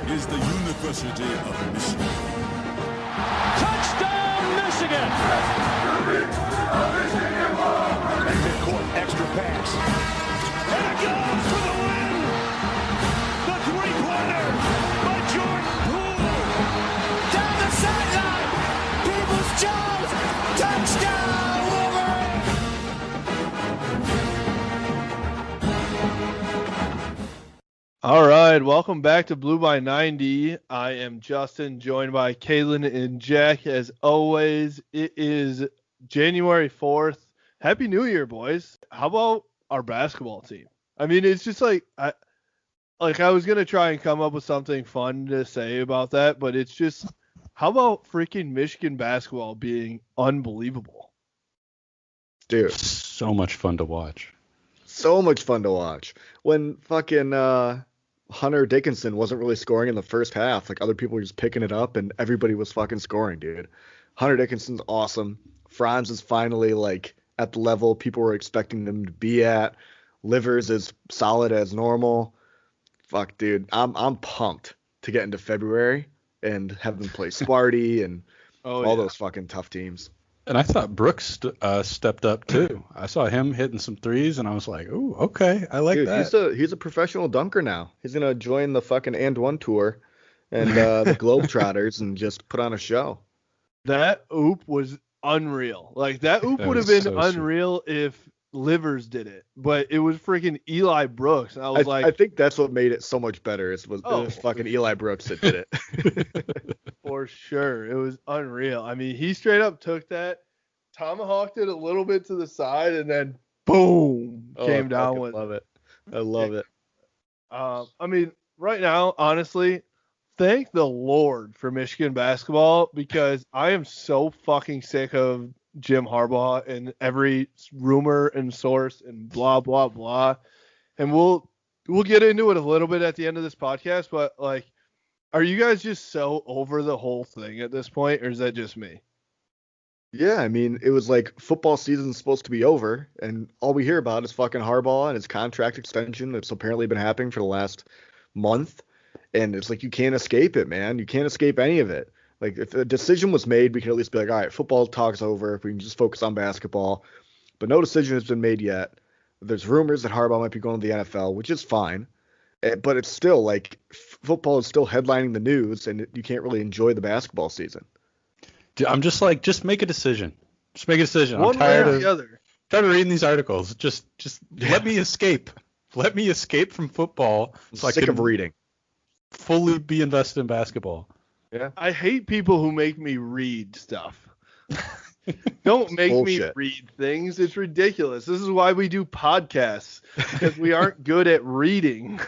is the University of Michigan. Touchdown, Michigan! And midcourt extra pass. And it goes for the win! The three-pointer by Jordan Poole! Down the sideline! Peoples-Jones! Touchdown, Wolverine! All right, welcome back to Blue by 90. I am Justin, joined by Kaylin and Jack. As always, it is January 4th. Happy New Year, boys. How about our basketball team? I mean, it's just I was going to try and come up with something fun to say about that, but it's just, how about freaking Michigan basketball being unbelievable? Dude, so much fun to watch. so much fun to watch. When fucking Hunter Dickinson wasn't really scoring in the first half, like other people were just picking it up and everybody was fucking scoring, dude. Hunter Dickinson's awesome. Franz is finally like at the level people were expecting them to be at. Livers is solid as normal. Fuck, dude, I'm pumped to get into February and have them play Sparty and all those fucking tough teams. And I thought Brooks stepped up too. I saw him hitting some threes, and I was like, "Ooh, okay, I like that." He's a professional dunker now. He's gonna join the fucking And One tour and the Globetrotters and just put on a show. That oop was unreal. Like, that oop That would have was been so unreal if Livers did it, but it was freaking Eli Brooks. And I was I think that's what made it so much better. It was fucking Eli Brooks that did it. For sure. It was unreal. I mean, he straight up took that, tomahawked it a little bit to the side, and then boom, came down with. Love it. I love it. I mean, right now, honestly, thank the Lord for Michigan basketball, because I am so fucking sick of Jim Harbaugh and every rumor and source and blah, blah, blah. And we'll get into it a little bit at the end of this podcast, but like, are you guys just so over the whole thing at this point, or is that just me? Yeah, I mean, it was like football season's supposed to be over, and all we hear about is fucking Harbaugh and his contract extension that's apparently been happening for the last month. And it's like, you can't escape it, man. You can't escape any of it. Like, if a decision was made, we could at least be like, all right, football talk's over. We can just focus on basketball. But no decision has been made yet. There's rumors that Harbaugh might be going to the NFL, which is fine. But it's still like, football is still headlining the news, and you can't really enjoy the basketball season. Dude, I'm just like, just make a decision. Just make a decision. One I'm tired way or of the other. reading these articles. Just let me escape. Let me escape from football so I Sick can of reading. fully be invested in basketball. Yeah. I hate people who make me read stuff. Don't make me Bullshit. read things. It's ridiculous. This is why we do podcasts, because we aren't good at reading.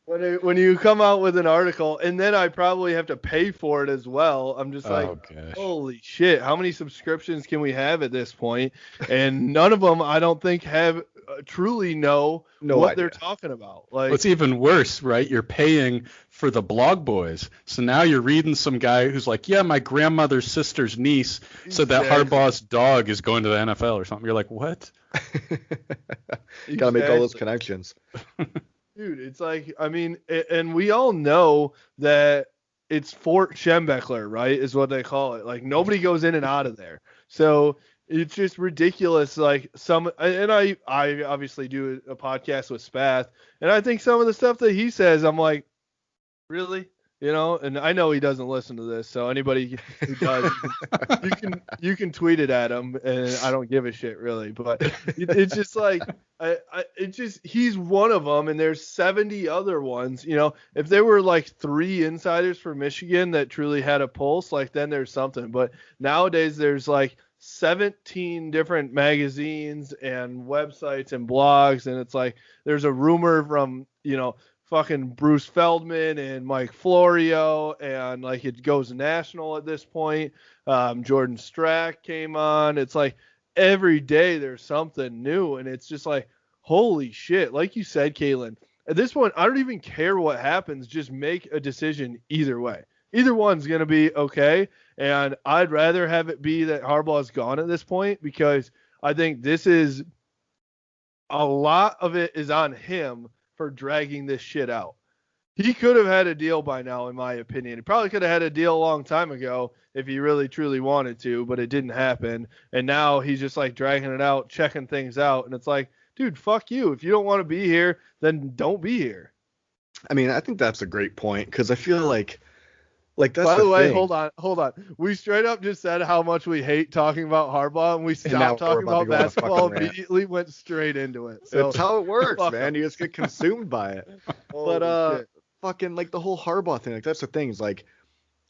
When you come out with an article, and then I probably have to pay for it as well, I'm just like, gosh. holy shit, how many subscriptions can we have at this point? And none of them, I don't think, have truly know what they're talking about. Like, What's even worse, right? You're paying for the blog boys. So now you're reading some guy who's like, yeah, my grandmother's sister's niece said that Harbaugh's dog is going to the NFL or something. You're like, what? You gotta make all those connections. Dude, it's like, I mean, and we all know that it's Fort Schembechler, right, is what they call it. Like, nobody goes in and out of there. So it's just ridiculous. Like, I obviously do a podcast with Spath, and I think some of the stuff that he says, I'm like, really? You know, and I know he doesn't listen to this, so anybody who does, you can tweet it at him, and I don't give a shit, really. But it's just like, he's one of them, and there's 70 other ones. You know, if there were like 3 insiders for Michigan that truly had a pulse, like, then there's something. But nowadays there's like 17 different magazines and websites and blogs, and it's like there's a rumor from, you know, fucking Bruce Feldman and Mike Florio, and like it goes national at this point. Jordan Strack came on. It's like every day there's something new, and it's just like, holy shit. Like you said, Kaylin, at this point, I don't even care what happens. Just make a decision either way. Either one's going to be okay, and I'd rather have it be that Harbaugh's gone at this point, because I think this is a lot of it is on him for dragging this shit out. He could have had a deal by now, in my opinion. He probably could have had a deal a long time ago if he really truly wanted to, but it didn't happen. And now he's just like dragging it out, checking things out. And it's like, dude, fuck you. If you don't want to be here, then don't be here. I mean, I think that's a great point because I feel like that's By the way, thing. hold on. We straight up just said how much we hate talking about Harbaugh, and we now stopped we're talking about to about go on a basketball, fucking rant. immediately went straight into it. So That's how it works, fuck man. him. You just get consumed by it. Holy But shit. fucking like the whole Harbaugh thing, like that's the thing. Is like,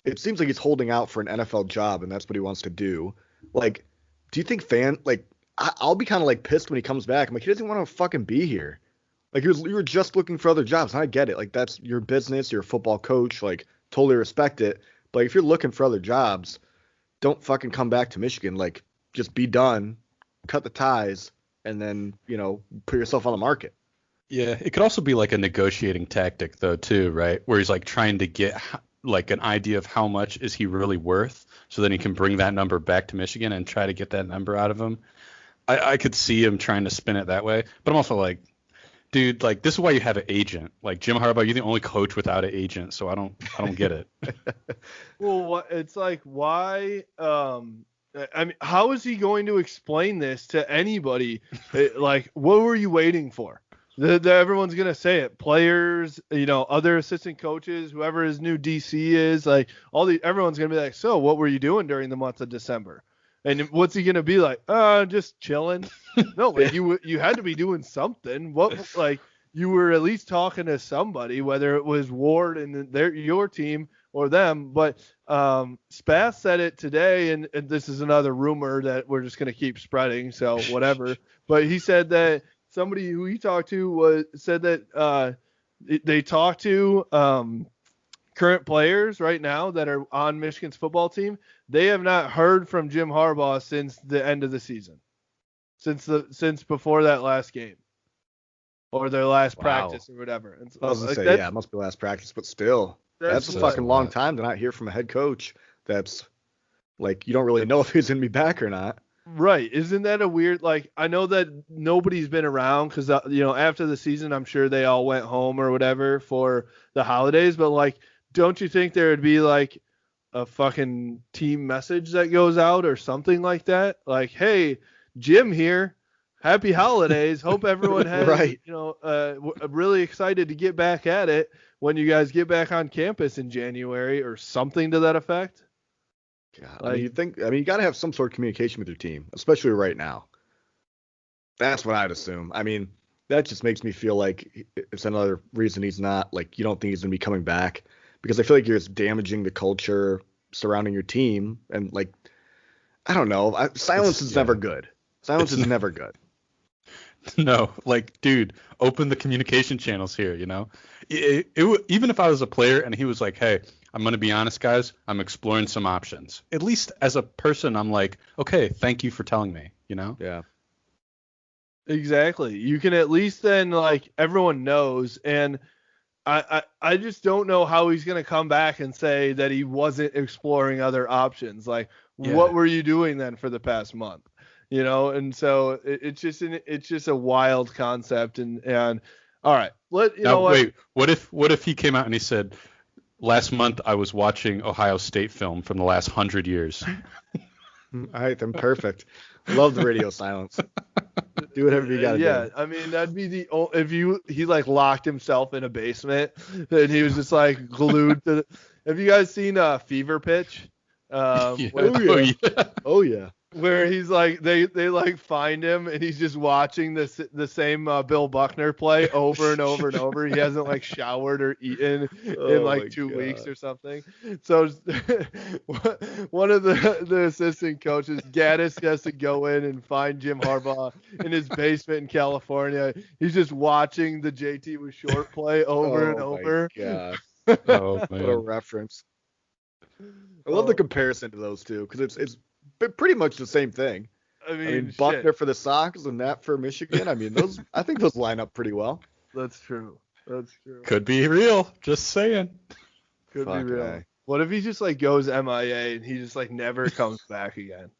it seems like he's holding out for an NFL job, and that's what he wants to do. Like, do you think I'll be kind of like pissed when he comes back. I'm like, he doesn't want to fucking be here. Like you were just looking for other jobs. And I get it. Like that's your business. You're a football coach. Like totally respect it. But if you're looking for other jobs, don't fucking come back to Michigan. Like just be done, cut the ties, and then put yourself on the market. Yeah, it could also be like a negotiating tactic though too, right? Where he's like trying to get like an idea of how much is he really worth, so then he can bring that number back to Michigan and try to get that number out of him. I could see him trying to spin it that way, but I'm also like, dude, like this is why you have an agent. Like Jim Harbaugh, you're the only coach without an agent, so I don't get it. Well, it's like, why? I mean, how is he going to explain this to anybody? Like, what were you waiting for? Everyone's gonna say it. Players, other assistant coaches, whoever his new DC is, like everyone's gonna be like, so what were you doing during the month of December? And what's he gonna be like? Just chilling. No, like you had to be doing something. What, like, you were at least talking to somebody, whether it was Ward and your team or them. But Spath said it today, and this is another rumor that we're just gonna keep spreading. So whatever. But he said that somebody who he talked to said that they talked to current players right now that are on Michigan's football team. They have not heard from Jim Harbaugh since the end of the season, since before that last game or their last practice or whatever. And so, I was gonna say, yeah, it must be last practice, but still, that's a fucking long time to not hear from a head coach. That's like you don't really know if he's gonna be back or not. Right. Isn't that a weird, like, I know that nobody's been around because, after the season, I'm sure they all went home or whatever for the holidays. But, like, don't you think there would be, like, a fucking team message that goes out or something like that? Like, hey, Jim here. Happy holidays. Hope everyone has, right. Really excited to get back at it when you guys get back on campus in January or something to that effect. God, like, you got to have some sort of communication with your team, especially right now. That's what I'd assume. I mean, that just makes me feel like it's another reason he's not, like, you don't think he's going to be coming back, because I feel like you're just damaging the culture surrounding your team. And, like, I don't know. Silence is never good. Silence is never good. No, like, dude, open the communication channels here, even if I was a player and he was like, hey, I'm going to be honest, guys, I'm exploring some options. At least as a person, I'm like, okay, thank you for telling me, Yeah. Exactly. You can at least then, like, everyone knows. And I just don't know how he's going to come back and say that he wasn't exploring other options. Like, What were you doing then for the past month? And so it's just a wild concept. And all right, wait, what if he came out and he said, last month I was watching Ohio State film from the last 100 years. All right, then perfect. Love the radio silence. Do whatever you gotta do. Yeah, I mean, that'd be if he like locked himself in a basement and he was just like glued to have you guys seen Fever Pitch? Oh yeah. Where he's like they like find him and he's just watching the same Bill Buckner play over and over and over. He hasn't like showered or eaten in like 2 weeks or something. So one of the assistant coaches, Gaddis, has to go in and find Jim Harbaugh in his basement in California. He's just watching the JT was short play over and over. Yeah. Oh man. What a reference. I love the comparison to those two because it's pretty much the same thing. I mean Buckner for the Sox and that for Michigan. I mean, I think those line up pretty well. That's true. Could be real. Just saying. Could be real. What if he just like goes MIA and he just like never comes back again?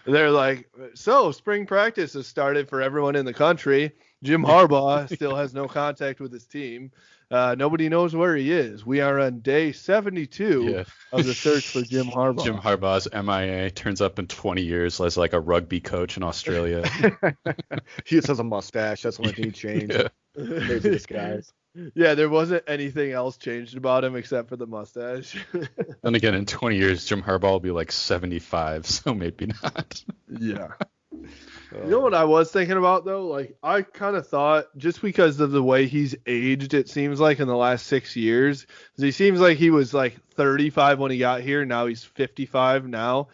They're like, so spring practice has started for everyone in the country. Jim Harbaugh still has no contact with his team. Nobody knows where he is. We are on day 72 of the search for Jim Harbaugh. Jim Harbaugh's MIA turns up in 20 years as like a rugby coach in Australia. He just has a mustache. That's the only thing he changed. Yeah. Maybe disguise. Yeah, there wasn't anything else changed about him except for the mustache. Then again, in 20 years, Jim Harbaugh will be like 75, so maybe not. Yeah. You know what I was thinking about, though? Like, I kind of thought, just because of the way he's aged, it seems like, in the last 6 years, 'cause he seems like he was, like, 35 when he got here. Now he's 55 now.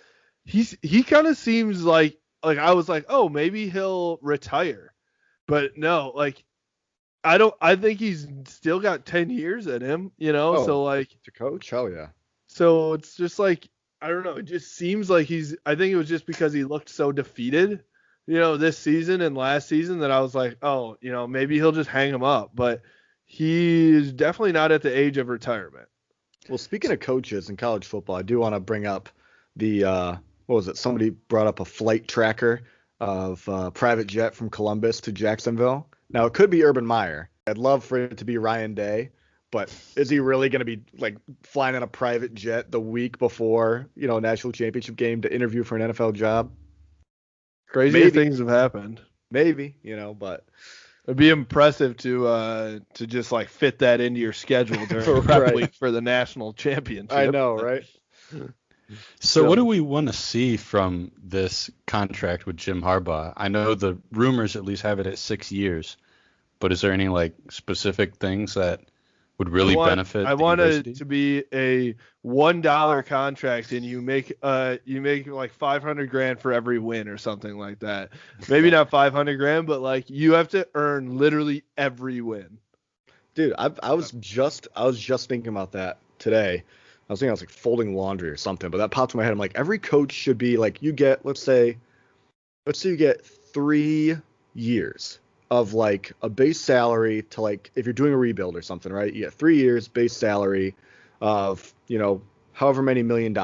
He kind of seems like I was like, oh, maybe he'll retire. But no, like, I think he's still got 10 years in him, you know? Oh, so, like, to coach? Hell yeah. so it's just like, I don't know. It just seems like I think it was just because he looked so defeated, you know, this season and last season, that I was like, oh, you know, maybe he'll just hang him up. But he's definitely not at the age of retirement. Well, speaking of coaches in college football, I do want to bring up the, what was it? Somebody brought up a flight tracker of private jet from Columbus to Jacksonville. Now, it could be Urban Meyer. I'd love for it to be Ryan Day. But is he really going to be like flying on a private jet the week before, you know, a national championship game to interview for an NFL job? Crazier things have happened. Maybe, you know, but it'd be impressive to just like fit that into your schedule during prep week for the national championship. I know, right? So what do we want to see from this contract with Jim Harbaugh? I know the rumors at least have it at 6 years, but is there any like specific things that would really benefit? I want it to be a $1 contract, and you make like $500,000 for every win or something like that. Maybe not $500,000, but like you have to earn literally every win. Dude, I was just thinking about that today. I was thinking I was like folding laundry or something, but that popped in my head. I'm like, every coach should be like, you get, let's say you get 3 years of like a base salary to like, if you're doing a rebuild or something, right? You get 3 years base salary of, you know, however many $1 million.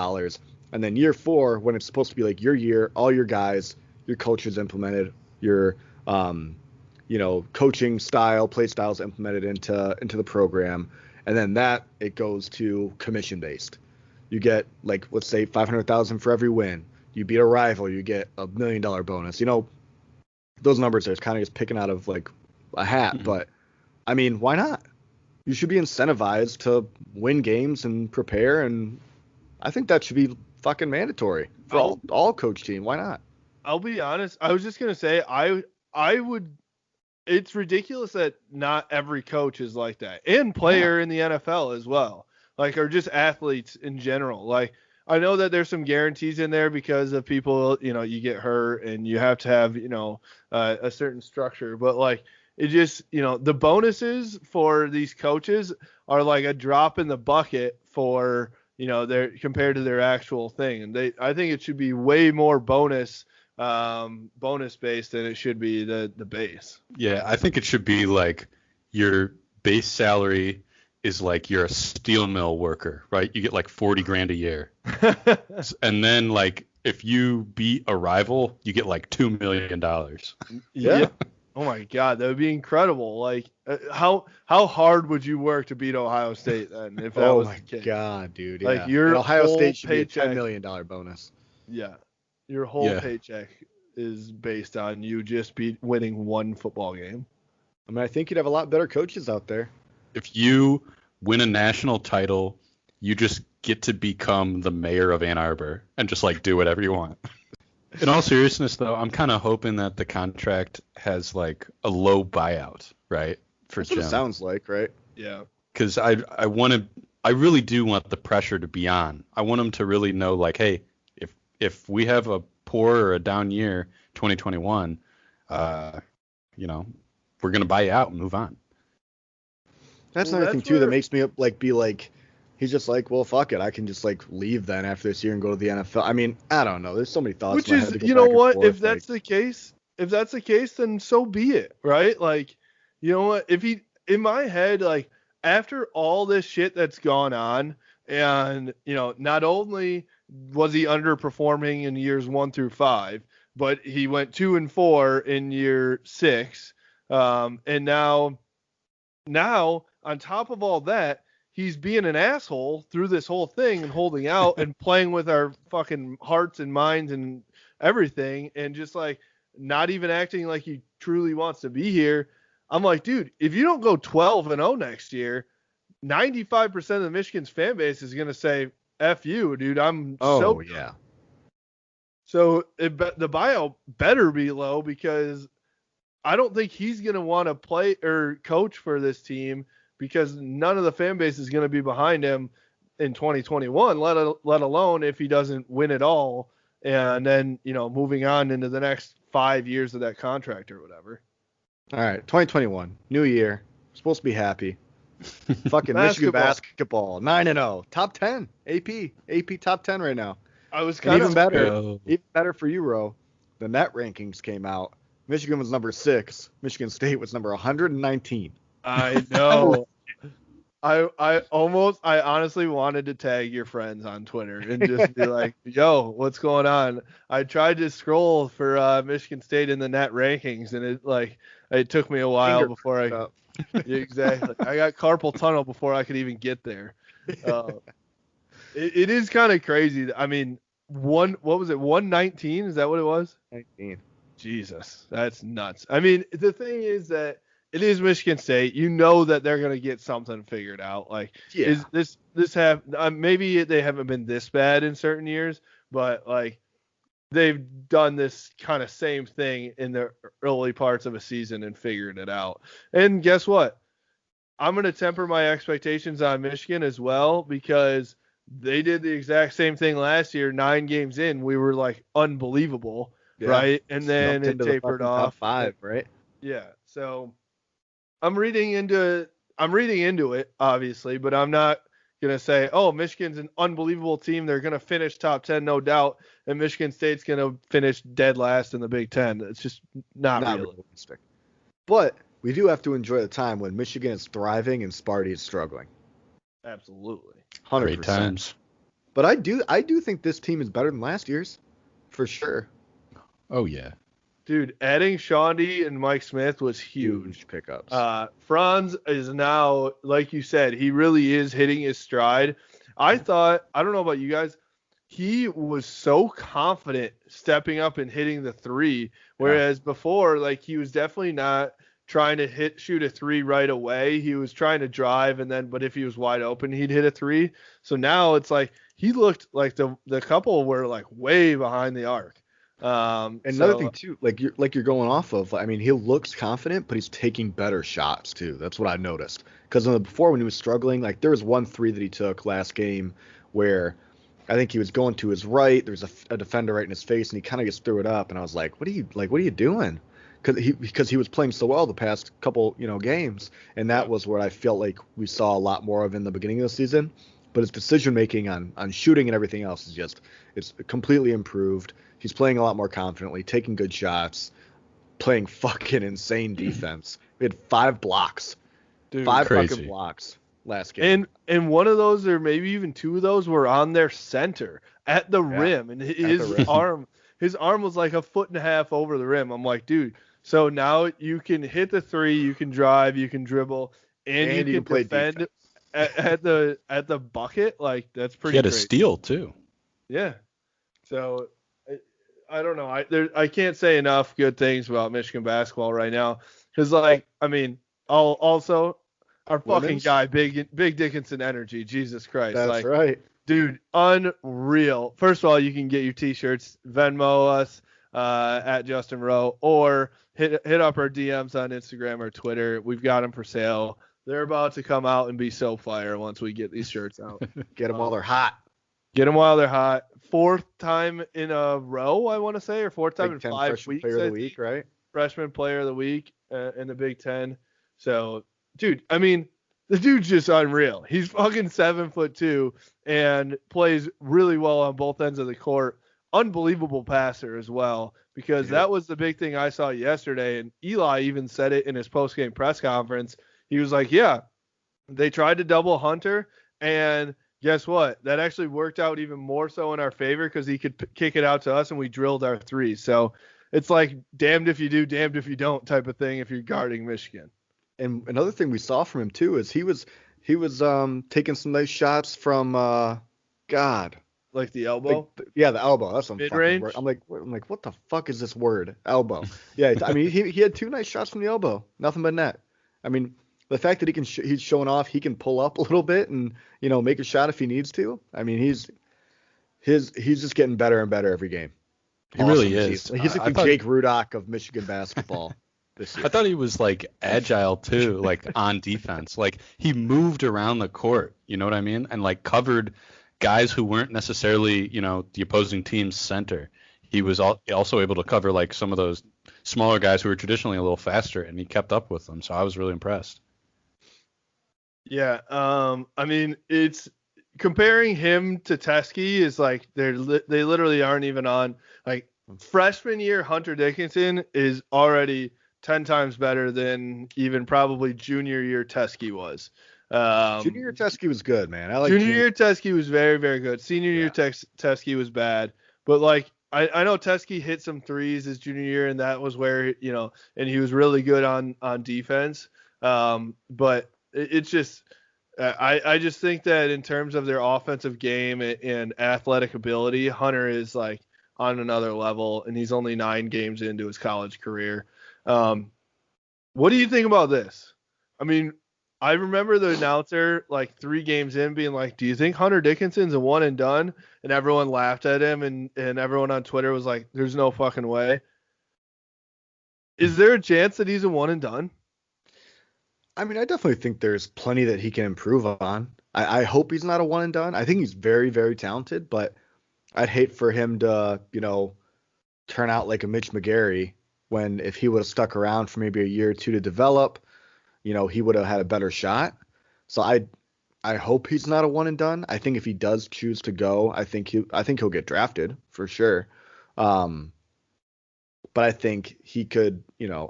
And then year 4, when it's supposed to be like your year, all your guys, your coaches implemented, your, you know, coaching style, play styles implemented into the program. And then that it goes to commission based. You get like, let's say $500,000 for every win. You beat a rival, you get a $1 million bonus. You know, those numbers are kind of just picking out of like a hat, but I mean, why not? You should be incentivized to win games and prepare, and I think that should be fucking mandatory for all coach team. Why not? I'll be honest. I was just gonna say I would. It's ridiculous that not every coach is like that, and player in the NFL as well, like, or just athletes in general. Like, I know that there's some guarantees in there because of people, you know, you get hurt and you have to have, you know, a certain structure, but like, it just, you know, the bonuses for these coaches are like a drop in the bucket for, you know, their compared to their actual thing. And I think it should be way more bonus based than it should be the base. Yeah, I think it should be like your base salary is like you're a steel mill worker, right? You get like $40,000 a year. And then like if you beat a rival, you get like $2 million. Yeah. Oh my God, that would be incredible. Like, how hard would you work to beat Ohio State then? If that was the case? Oh my God, dude. Yeah. Like your Ohio State should paycheck, be a $10 million bonus. Yeah, your whole paycheck is based on you just winning one football game. I mean, I think you'd have a lot better coaches out there. If you win a national title, you just get to become the mayor of Ann Arbor and just like do whatever you want. In all seriousness, though, I'm kind of hoping that the contract has like a low buyout, right? That's what it sounds like, right? Yeah. Because I really do want the pressure to be on. I want them to really know, like, hey, if we have a poor or a down year, 2021, you know, we're gonna buy you out and move on. That's another thing too that makes me be like, he's just like, well, fuck it, I can just like leave then after this year and go to the NFL. I mean, I don't know. There's so many thoughts. Which is, you know what? If that's the case, then so be it, right? Like, you know what? In my head, like, after all this shit that's gone on, and, you know, not only was he underperforming in years 1 through 5, but he went 2 and 4 in year 6. And now on top of all that, he's being an asshole through this whole thing and holding out and playing with our fucking hearts and minds and everything, and just like not even acting like he truly wants to be here. I'm like, dude, if you don't go 12-0 next year, 95% of Michigan's fan base is going to say, F you, dude. Oh, yeah. So the buyout better be low, because I don't think he's going to want to play or coach for this team, because none of the fan base is going to be behind him in 2021, let alone if he doesn't win it all. And then, moving on into the next 5 years of that contract or whatever. All right, 2021, new year. We're supposed to be happy. Fucking Michigan basketball, 9-0, top 10, AP top 10 right now. I was kind of even better for you, Ro. The net rankings came out. Michigan was number 6. Michigan State was number 119. I know. I honestly wanted to tag your friends on Twitter and just be like, yo, what's going on? I tried to scroll for Michigan State in the net rankings, and it took me a while before I exactly. I got carpal tunnel before I could even get there. It is kind of crazy. I mean, what was it? 119? Is that what it was? 19. Jesus, that's nuts. I mean, the thing is that it is Michigan State. You know that they're gonna get something figured out. Is this have maybe they haven't been this bad in certain years, but they've done this kind of same thing in the early parts of a season and figured it out. And guess what? I'm gonna temper my expectations on Michigan as well, because they did the exact same thing last year. 9 games in, we were unbelievable, right? And then it tapered off. Top 5, right? Yeah. So I'm reading into it, obviously, but I'm not gonna say, oh, Michigan's an unbelievable team. They're gonna finish top 10, no doubt, and Michigan State's gonna finish dead last in the Big Ten. It's just not realistic. But we do have to enjoy the time when Michigan is thriving and Sparty is struggling. Absolutely. 100%. Great times. But I do think this team is better than last year's, for sure. Oh yeah. Dude, adding Shawnee and Mike Smith was huge pickups. Franz is now, like you said, he really is hitting his stride. I don't know about you guys, he was so confident stepping up and hitting the 3, whereas before, he was definitely not trying to shoot a 3 right away. He was trying to drive, but if he was wide open, he'd hit a 3. So now it's he looked like the couple were way behind the arc. Another thing too, you're going off of. I mean, he looks confident, but he's taking better shots too. That's what I noticed. Because before, when he was struggling, there was one 3 that he took last game where I think he was going to his right. There's a defender right in his face, and he kind of just threw it up. And I was like, what are you doing? Because he was playing so well the past couple games, and that was what I felt like we saw a lot more of in the beginning of the season. But his decision making on shooting and everything else it's completely improved. He's playing a lot more confidently, taking good shots, playing fucking insane defense. We had 5 blocks. Dude, 5 fucking blocks last game. And one of those, or maybe even 2 of those, were on their center at the rim. And his arm was like a foot and a half over the rim. I'm like, dude, so now you can hit the 3, you can drive, you can dribble, and you can play defend at the bucket. That's pretty. He had crazy. a steal too. Yeah. So I don't know. I can't say enough good things about Michigan basketball right now, because also our fucking guy, Big Dickinson energy. Jesus Christ. That's right. Dude, unreal. First of all, you can get your t-shirts, Venmo us at Justin Rowe, or hit up our DMs on Instagram or Twitter. We've got them for sale. They're about to come out and be so fire once we get these shirts out. Get them while they're hot. Get them while they're hot. 4th time in a row, I want to say, or 4th time in 5 weeks. Player of the week, right? Freshman player of the week in the Big Ten. So, dude, the dude's just unreal. He's fucking 7'2" and plays really well on both ends of the court. Unbelievable passer as well, because that was the big thing I saw yesterday. And Eli even said it in his post-game press conference. He was like, yeah, they tried to double Hunter, and guess what? That actually worked out even more so in our favor, because he could kick it out to us and we drilled our 3. So it's like damned if you do, damned if you don't type of thing if you're guarding Michigan. And another thing we saw from him too is he was taking some nice shots from God. Like the elbow? The elbow. That's some Mid-range? fucking word. I'm like, what the fuck is this word? Elbow. Yeah, I mean, he had 2 nice shots from the elbow. Nothing but net. I mean, the fact that he's showing off, he can pull up a little bit and, make a shot if he needs to. I mean, he's just getting better and better every game. He really is. He's like the Jake Rudock of Michigan basketball this year. I thought he was like agile too, like on defense. Like he moved around the court, you know what I mean? And like covered guys who weren't necessarily, the opposing team's center. He was also able to cover like some of those smaller guys who were traditionally a little faster, and he kept up with them. So I was really impressed. Yeah. I mean, it's comparing him to Teskey is like they literally aren't even on. Like freshman year Hunter Dickinson is already 10 times better than even probably junior year Teskey was. Junior year Teskey was good, man. I like junior year Teskey was very, very good. Senior year Teskey was bad, but like I know Teskey hit some threes his junior year, and that was where and he was really good on defense. But it's just I just think that in terms of their offensive game and athletic ability, Hunter is like on another level, and he's only 9 games into his college career. What do you think about this? I mean, I remember the announcer like 3 games in being like, do you think Hunter Dickinson's a one and done? And everyone laughed at him, and everyone on Twitter was like, there's no fucking way. Is there a chance that he's a one and done? I mean, I definitely think there's plenty that he can improve on. I hope he's not a one and done. I think he's very, very talented, but I'd hate for him to, turn out like a Mitch McGarry when if he would have stuck around for maybe a year or 2 to develop, he would have had a better shot. So I hope he's not a one and done. I think if he does choose to go, I think he'll get drafted for sure. But I think he could,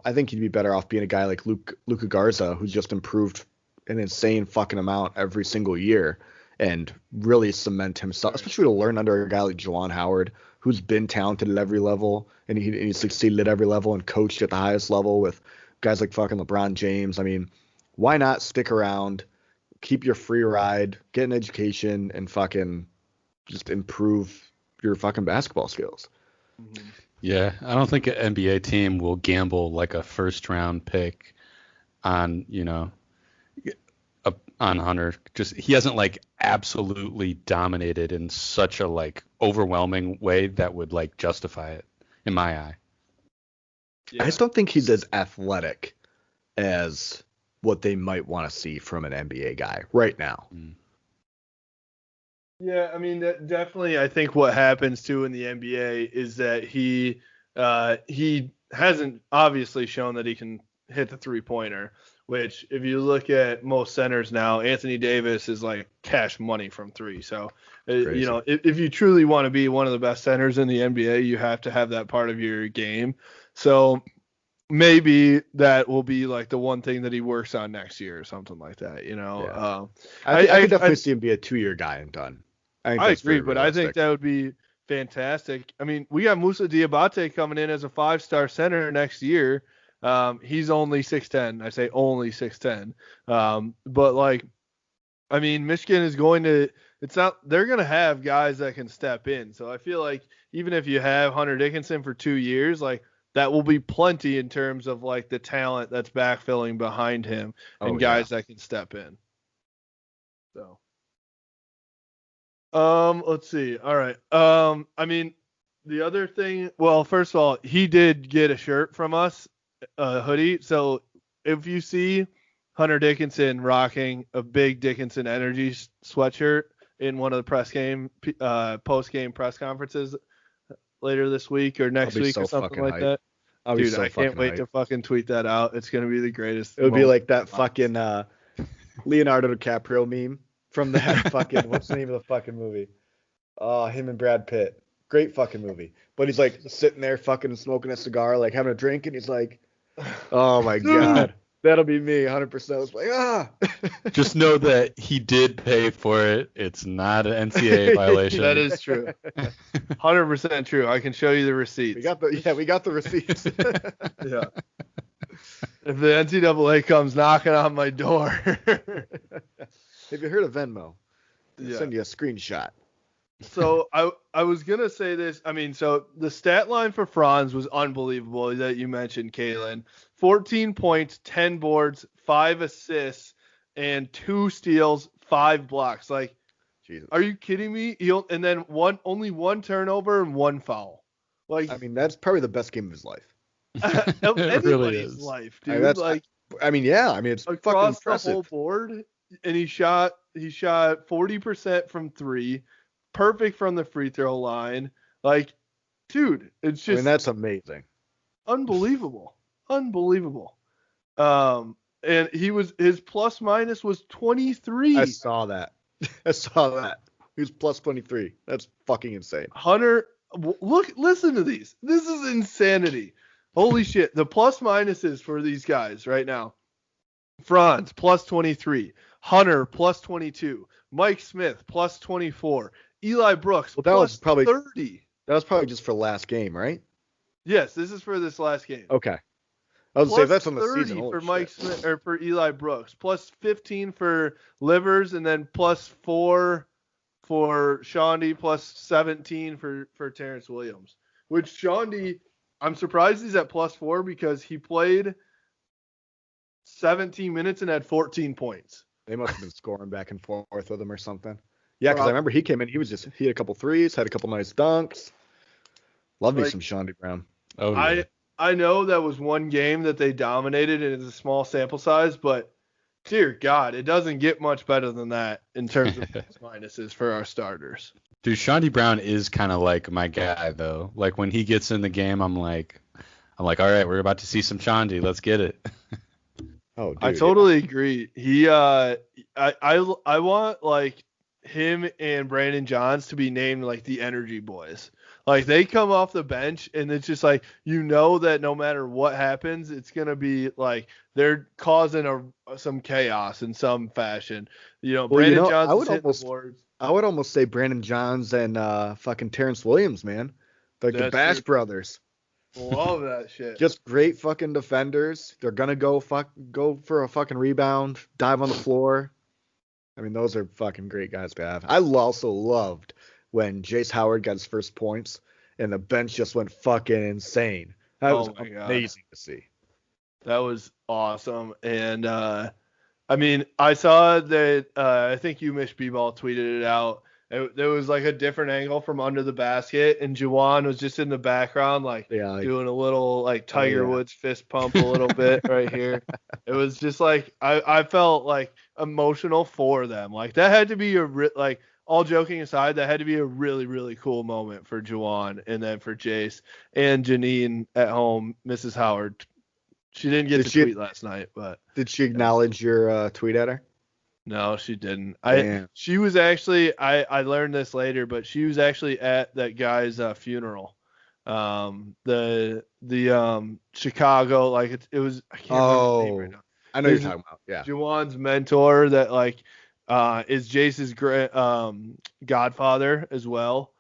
I think he'd be better off being a guy like Luka Garza, who's just improved an insane fucking amount every single year and really cement himself, especially to learn under a guy like Juwan Howard, who's been talented at every level and he succeeded at every level and coached at the highest level with guys like fucking LeBron James. I mean, why not stick around, keep your free ride, get an education, and fucking just improve your fucking basketball skills? Mm-hmm. Yeah, I don't think an NBA team will gamble like a first round pick on, on Hunter. Just he hasn't like absolutely dominated in such a like overwhelming way that would like justify it in my eye. Yeah. I just don't think he's as athletic as what they might want to see from an NBA guy right now. Yeah, I mean, definitely I think what happens too in the NBA is that he hasn't obviously shown that he can hit the three-pointer, which if you look at most centers now, Anthony Davis is like cash money from 3. So, if you truly want to be one of the best centers in the NBA, you have to have that part of your game. So maybe that will be like the one thing that he works on next year or something like that, Yeah. I could definitely see him be a 2-year guy and done. I agree, but I think that would be fantastic. I mean, we got Moussa Diabate coming in as a 5-star center next year. He's only 6'10". I say only 6'10". But like, I mean, Michigan is they're going to have guys that can step in. So I feel like even if you have Hunter Dickinson for 2 years, like that will be plenty in terms of like the talent that's backfilling behind him and guys that can step in. So. Let's see. All right. I mean, the other thing, well, first of all, he did get a shirt from us, a hoodie. So if you see Hunter Dickinson rocking a big Dickinson Energy sweatshirt in one of the post-game press conferences later this week or next week or something like that. Dude, I can't wait to fucking tweet that out. It's going to be the greatest. It would be like that fucking Leonardo DiCaprio meme from that fucking, what's the name of the fucking movie? Him and Brad Pitt. Great fucking movie. But he's like sitting there fucking smoking a cigar, like having a drink, and he's like, oh my God. That'll be me, 100%. It's like, Just know that he did pay for it. It's not an NCAA violation. That is true. 100% true. I can show you the receipts. we got the receipts. Yeah. If the NCAA comes knocking on my door. Have you heard of Venmo? Yeah. Send you a screenshot. So I was gonna say this. I mean, so the stat line for Franz was unbelievable that you mentioned, Kalen. 14 points, 10 boards, 5 assists, and 2 steals, 5 blocks. Like, Jesus. are you kidding me? And then only 1 turnover and 1 foul. Like, I mean, that's probably the best game of his life. of It really anybody's is. life, I mean, dude. Like, it's fucking across the impressive. whole board, and he shot 40% from 3, perfect from the free throw line. Like, dude, it's just I mean, that's amazing. unbelievable. And his plus minus was 23. I saw that. He was plus 23. That's fucking insane. Hunter, listen to these. This is insanity. Holy shit. The plus minuses for these guys right now. Franz, plus 23. Hunter, plus 22. Mike Smith, plus 24. Eli Brooks, Well, that plus was probably 30. That was probably just for last game, right? Yes, this is for this last game. Okay. I was Plus gonna say that's on the 30 season. for Holy Mike shit. Smith or for Eli Brooks, plus 15 for Livers, and then plus 4 for Shaundi, plus 17 for Terrence Williams. Which Shaundi, I'm surprised he's at plus 4 because he played 17 minutes and had 14 points. They must have been scoring back and forth with him or something. Yeah, because I remember he came in. He had a couple threes, had a couple nice dunks. Love me some Shaundi Brown. Oh, yeah. I know that was one game that they dominated and it's a small sample size, but dear God, it doesn't get much better than that in terms of plus minuses for our starters. Dude, Shaundi Brown is kind of like my guy, though. Like, when he gets in the game, I'm like, all right, we're about to see some Shaundi. Let's get it. Oh, dude, I totally agree. He, I want like him and Brandon Johns to be named like the Energy Boys. Like, they come off the bench and it's just like, you know that no matter what happens, it's gonna be like they're causing some chaos in some fashion. You know, Brandon Johns is hitting the boards. I would almost say Brandon Johns and fucking Terrence Williams, man. Like the Bash brothers. Love that shit. Just great fucking defenders. They're gonna go for a fucking rebound, dive on the floor. I mean, those are fucking great guys to have. I also loved when Jace Howard got his first points and the bench just went fucking insane. That was amazing to see. That was awesome. And I mean, I saw that I think you Mish B-Ball tweeted it out. There was like a different angle from under the basket, and Juwan was just in the background, doing a little like Tiger Woods fist pump a little bit right here. It was just like I felt like emotional for them. Like, that had to be all joking aside, that had to be a really, really cool moment for Juwan, and then for Jace and Janine at home, Mrs. Howard. She didn't get to tweet last night, but did she acknowledge your tweet at her? No, she didn't. Damn. She was actually, I learned this later, but she was actually at that guy's funeral. The Chicago, like it was, I can't remember the name right now. I know you're talking about. Yeah. Juwan's mentor that is Jace's godfather as well.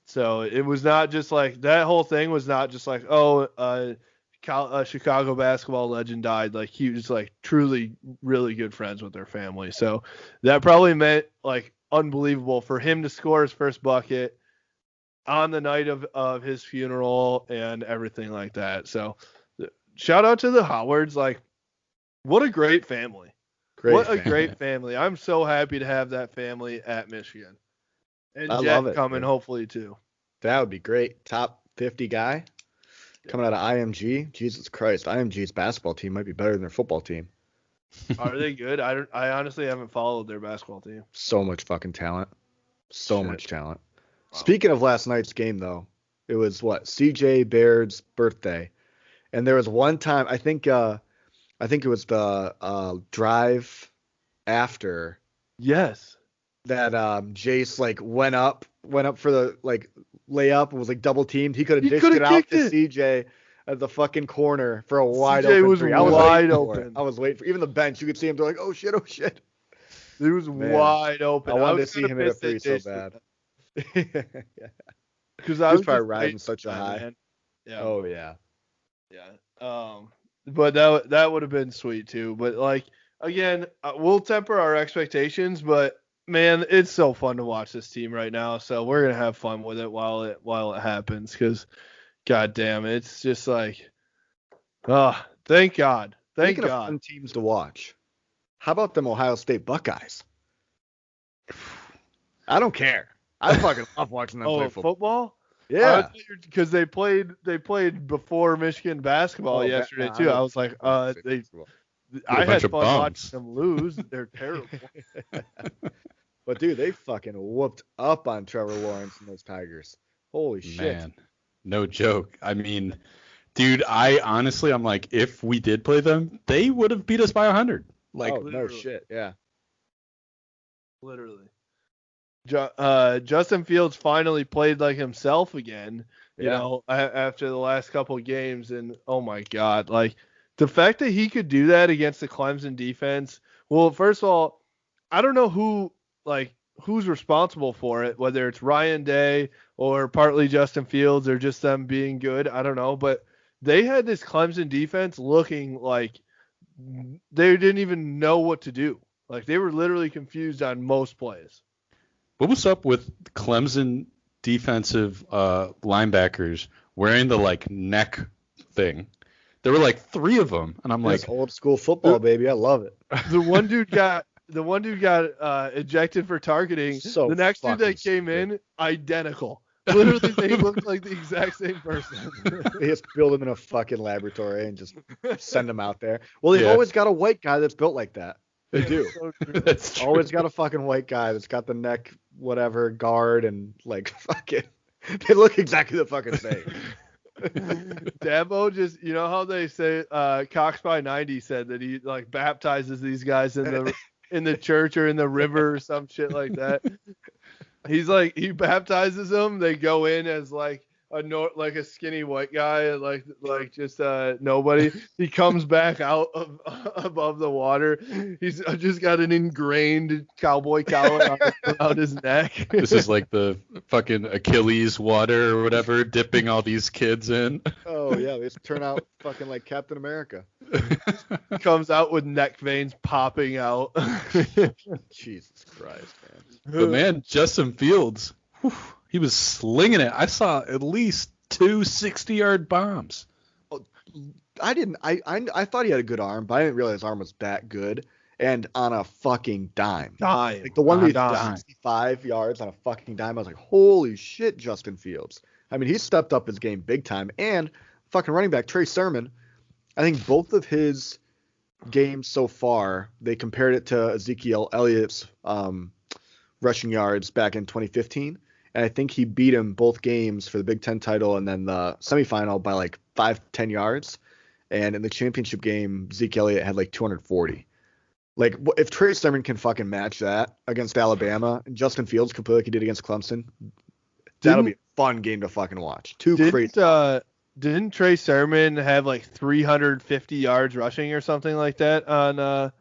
So it was not just like, that whole thing was not just like, a Chicago basketball legend died. Like, he was like truly really good friends with their family. So that probably meant like unbelievable for him to score his first bucket on the night of his funeral and everything like that. So shout out to the Howards. Like, what a great family. Great family. I'm so happy to have that family at Michigan. And I Jet love it, coming, dude. hopefully, too. That would be great. Top 50 guy coming out of IMG. Jesus Christ. IMG's basketball team might be better than their football team. Are they good? I honestly haven't followed their basketball team. So much fucking talent. Much talent. Wow. Speaking of last night's game, though, it was CJ Baird's birthday. And there was one time, I think it was the drive after. Yes. That Jace went up for the layup and was double teamed. He could have dished it out to CJ. at the fucking corner for a wide CJ open was three. I was wide waiting for it. open. I was waiting for even the bench. You could see him. They're like, oh shit. It was Man. wide open. I wanted to was see kinda him hit a pissed they three so dissed bad. it. Yeah. Because He I was was probably just riding waiting such a for that, high. man. Yeah. Oh yeah. Yeah. But that would have been sweet too. But like again, we'll temper our expectations. But man, it's so fun to watch this team right now. So we're gonna have fun with it while it happens. Because god damn, it's just like, thank God, thank Speaking of God. fun teams to watch, how about them Ohio State Buckeyes? I don't care. I fucking love watching them play football. Yeah. Because they played before Michigan basketball yesterday too. I was like, I had fun watching them lose. They're terrible. But dude, they fucking whooped up on Trevor Lawrence and those Tigers. Holy shit. Man, no joke. I mean, dude, I'm like, if we did play them, they would have beat us by 100. Like, oh, no shit. Yeah. Literally. Justin Fields finally played like himself again, you know, after the last couple of games. And oh my God, like the fact that he could do that against the Clemson defense. Well, first of all, I don't know who's responsible for it, whether it's Ryan Day or partly Justin Fields or just them being good. I don't know, but they had this Clemson defense looking like they didn't even know what to do. Like they were literally confused on most plays. what was up with Clemson defensive linebackers wearing the like neck thing? There were like 3 of them, and I'm like, old school football, baby. I love it. The one dude got ejected for targeting. So the next dude that came in, identical. Literally, they looked like the exact same person. They just build him in a fucking laboratory and just send him out there. Well, they've always got a white guy that's built like that. They do. So that's true. Always got a fucking white guy that's got the neck, whatever, guard, and like fucking. They look exactly the fucking same. Dabo just, you know how they say, Cox by 90 said that he like baptizes these guys in the church or in the river or some shit like that. He's like, he baptizes them. They go in as like a skinny white guy, like just nobody. He comes back out above the water. He's just got an ingrained cowboy collar around his neck. This is like the fucking Achilles water or whatever, dipping all these kids in. Oh yeah, they just turn out fucking like Captain America. Comes out with neck veins popping out. Jesus Christ, man. But man, Justin Fields, whew, he was slinging it. I saw at least 2 60-yard bombs. I thought he had a good arm, but I didn't realize his arm was that good. And on a fucking dime. Like the one we 65 yards on a fucking dime. I was like, holy shit, Justin Fields. I mean, he stepped up his game big time. And fucking running back Trey Sermon, I think both of his games so far, they compared it to Ezekiel Elliott's rushing yards back in 2015. And I think he beat him both games for the Big Ten title and then the semifinal by like 5-10 yards. And in the championship game, Zeke Elliott had like 240. Like, if Trey Sermon can fucking match that against Alabama and Justin Fields can play like he did against Clemson, that'll be a fun game to fucking watch. Didn't Trey Sermon have like 350 yards rushing or something like that on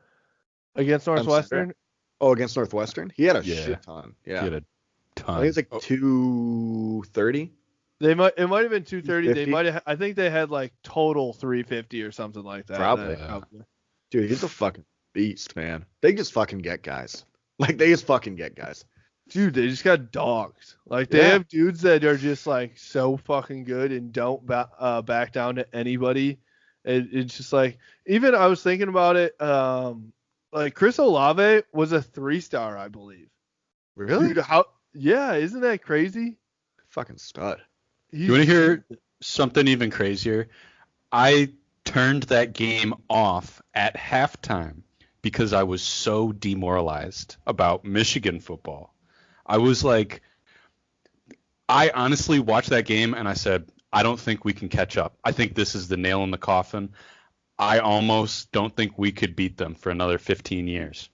against Northwestern? Oh, against Northwestern? He had a shit ton. Yeah. He had a ton. I think it's like 230. It might have been 230. They might have. I think they had like total 350 or something like that. Probably. Dude, he's a fucking beast, man. They just fucking get guys. Like they just fucking get guys. Dude, they just got dogs. Like they have dudes that are just like so fucking good and don't back down to anybody. It's just like, even I was thinking about it. Like Chris Olave was a 3-star, I believe. Really? Dude, isn't that crazy? Fucking stud. You want to hear something even crazier? I turned that game off at halftime because I was so demoralized about Michigan football. I was like, I honestly watched that game and I said, I don't think we can catch up. I think this is the nail in the coffin. I almost don't think we could beat them for another 15 years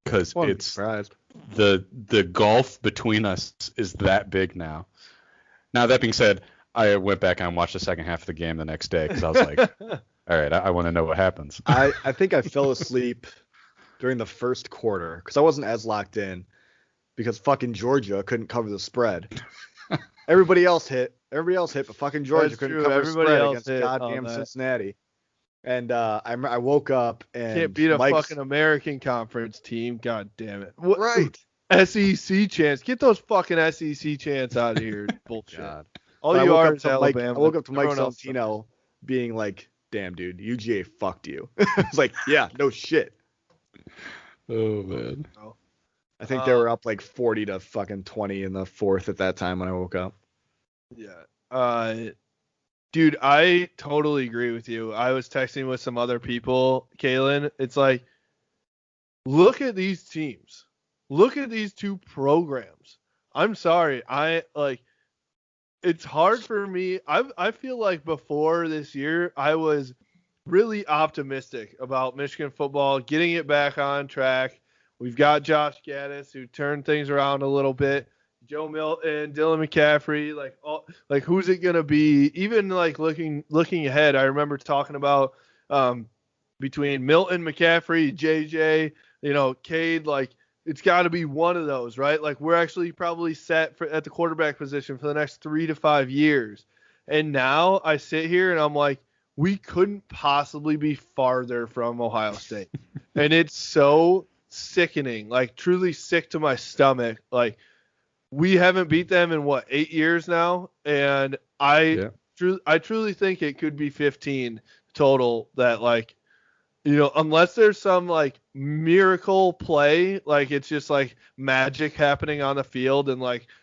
because it's surprised. The gulf between us is that big now. Now, that being said, I went back and watched the second half of the game the next day because I was like, all right, I want to know what happens. I think I fell asleep during the first quarter because I wasn't as locked in because fucking Georgia couldn't cover the spread. Everybody else hit, but fucking Georgia That's couldn't true. cover the Everybody spread else against hit on goddamn that. Cincinnati. And I woke up and Can't beat a Mike's, fucking American Conference team. God damn it. What, right. SEC chants. Get those fucking SEC chants out of here. Bullshit. God. All But you I are woke is up to Mike. Alabama. I woke up to Mike Everyone else Salentino being like, "Damn, dude, UGA fucked you." It's like, yeah, no shit. Oh man. I think they were up like 40 to fucking 20 in the fourth at that time when I woke up. Yeah. Dude, I totally agree with you. I was texting with some other people, Kalen. It's like, look at these teams. Look at these two programs. I'm sorry. It's hard for me. I feel like before this year, I was really optimistic about Michigan football, getting it back on track. We've got Josh Gaddis, who turned things around a little bit. Joe Milton, Dylan McCaffrey, who's it gonna be? Even like looking ahead, I remember talking about between Milton, McCaffrey, JJ, Cade, it's got to be one of those, right? Like we're actually probably set at the quarterback position for the next 3 to 5 years. And now I sit here and I'm like, we couldn't possibly be farther from Ohio State, and it's so sickening, like truly sick to my stomach, like. We haven't beat them in 8 years now, and I truly think it could be 15 total. That unless there's some miracle play, it's just magic happening on the field, and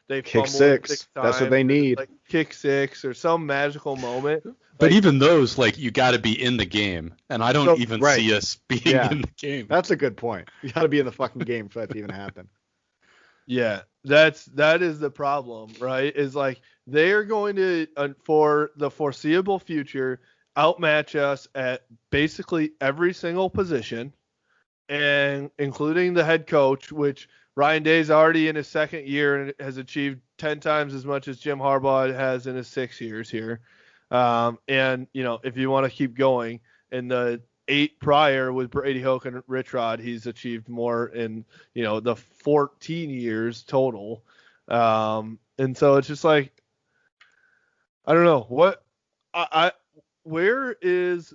they Kick fumble 6. That's what they need. Kick 6 or some magical moment. But even those, you got to be in the game, and I don't see us being in the game. That's a good point. You got to be in the fucking game for that to even happen. Yeah, that is the problem, right? Is they are going to, for the foreseeable future, outmatch us at basically every single position, and including the head coach, which Ryan Day's already in his second year and has achieved 10 times as much as Jim Harbaugh has in his 6 years here. And if you want to keep going, in the 8 prior with Brady Hoke and Rich Rod, he's achieved more in the 14 years total. And so it's just I don't know what where is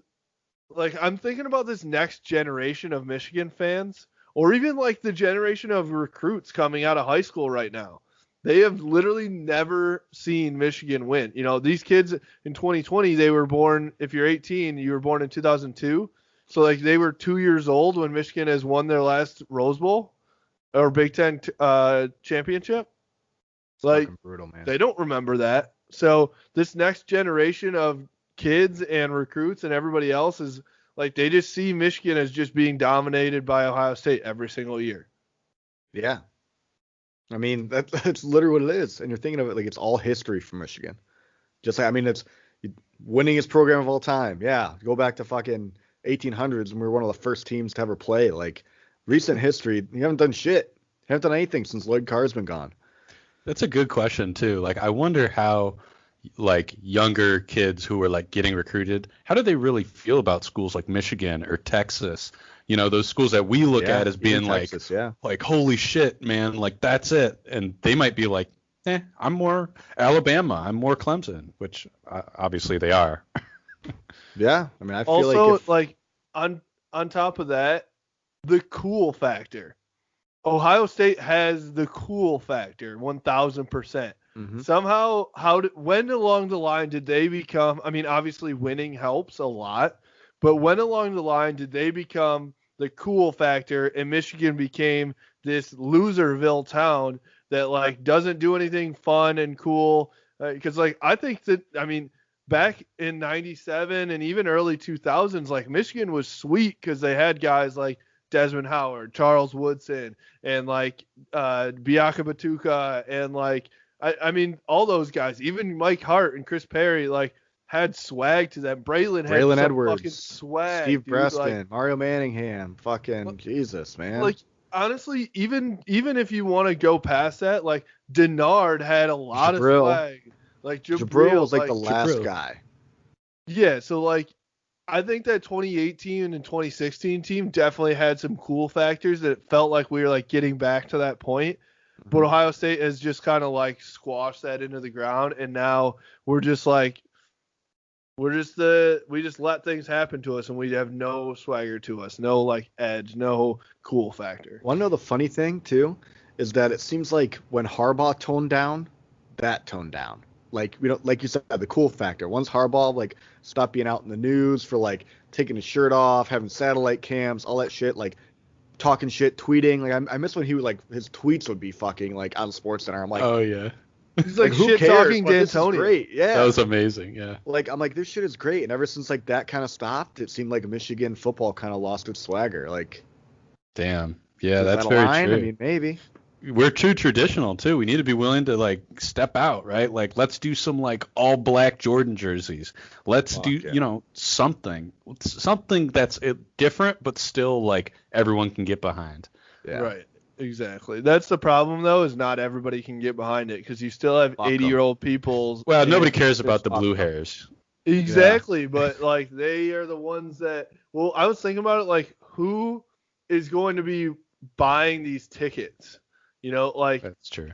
I'm thinking about this next generation of Michigan fans, or even the generation of recruits coming out of high school right now. They have literally never seen Michigan win. These kids in 2020, they were born, if you're 18, you were born in 2002. So they were 2 years old when Michigan has won their last Rose Bowl or Big Ten championship. Fucking brutal, man. They don't remember that. So this next generation of kids and recruits and everybody else is they just see Michigan as just being dominated by Ohio State every single year. Yeah. I mean, that's literally what it is. And you're thinking of it it's all history for Michigan. It's winningest program of all time. Yeah. Go back to fucking 1800s when we were one of the first teams to ever play. Recent history, you haven't done shit. You haven't done anything since Lloyd Carr's been gone. That's a good question too. I wonder how younger kids who are getting recruited, how do they really feel about schools like Michigan or Texas? Those schools that we look at as being Texas, holy shit, man, that's it. And they might be I'm more Alabama, I'm more Clemson, which obviously they are. Yeah, I mean, I feel also on top of that, the cool factor. Ohio State has the cool factor 1000%. Mm-hmm. Somehow, when along the line did they become? I mean, obviously winning helps a lot, but when along the line did they become the cool factor, and Michigan became this loserville town that doesn't do anything fun and cool? Because I think that, I mean, back in '97 and even early 2000s, Michigan was sweet because they had guys like Desmond Howard, Charles Woodson, and Biaka Batuka, and I mean all those guys, even Mike Hart and Chris Perry, had swag to them. Braylon Edwards, fucking swag. Steve dude. Preston, Mario Manningham, fucking Jesus, man. Honestly, even if you want to go past that, Denard had a lot of swag. Like Jabril was like the like, last Jabril. guy. Yeah, so like I think that 2018 and 2016 team definitely had some cool factors that it felt like we were like getting back to that point. But Ohio State has just kind of like squashed that into the ground, and now we're just like we just let things happen to us, and we have no swagger to us, no like edge, no cool factor. Want to know the funny thing too is that it seems like when Harbaugh toned down, that toned down. Like we don't, like you said, the cool factor. Once Harbaugh like stopped being out in the news for like taking his shirt off, having satellite cams, all that shit, like talking shit, tweeting. Like I miss when he would like his tweets would be fucking like on SportsCenter. I'm like, Oh yeah, He's like who shit cares? talking But this is D'Antonio. great. Yeah, that was amazing. Yeah. like I'm like this shit is great. And ever since like that kind of stopped, it seemed like Michigan football kind of lost its swagger. Like, Damn. Yeah, is that's that a very line? true. I mean, maybe. We're too traditional too. We need to be willing to like step out, right? Like let's do some like all black Jordan jerseys. Let's do, yeah. something that's different, but still like everyone can get behind. Yeah. Right. Exactly. That's the problem though, is not everybody can get behind it because you still have Fuck 'em. 80-year-old people. Well, nobody cares Just about the fuck blue them. hairs. Exactly, but like they are the ones that. Well, I was thinking about it like who is going to be buying these tickets? Like That's true.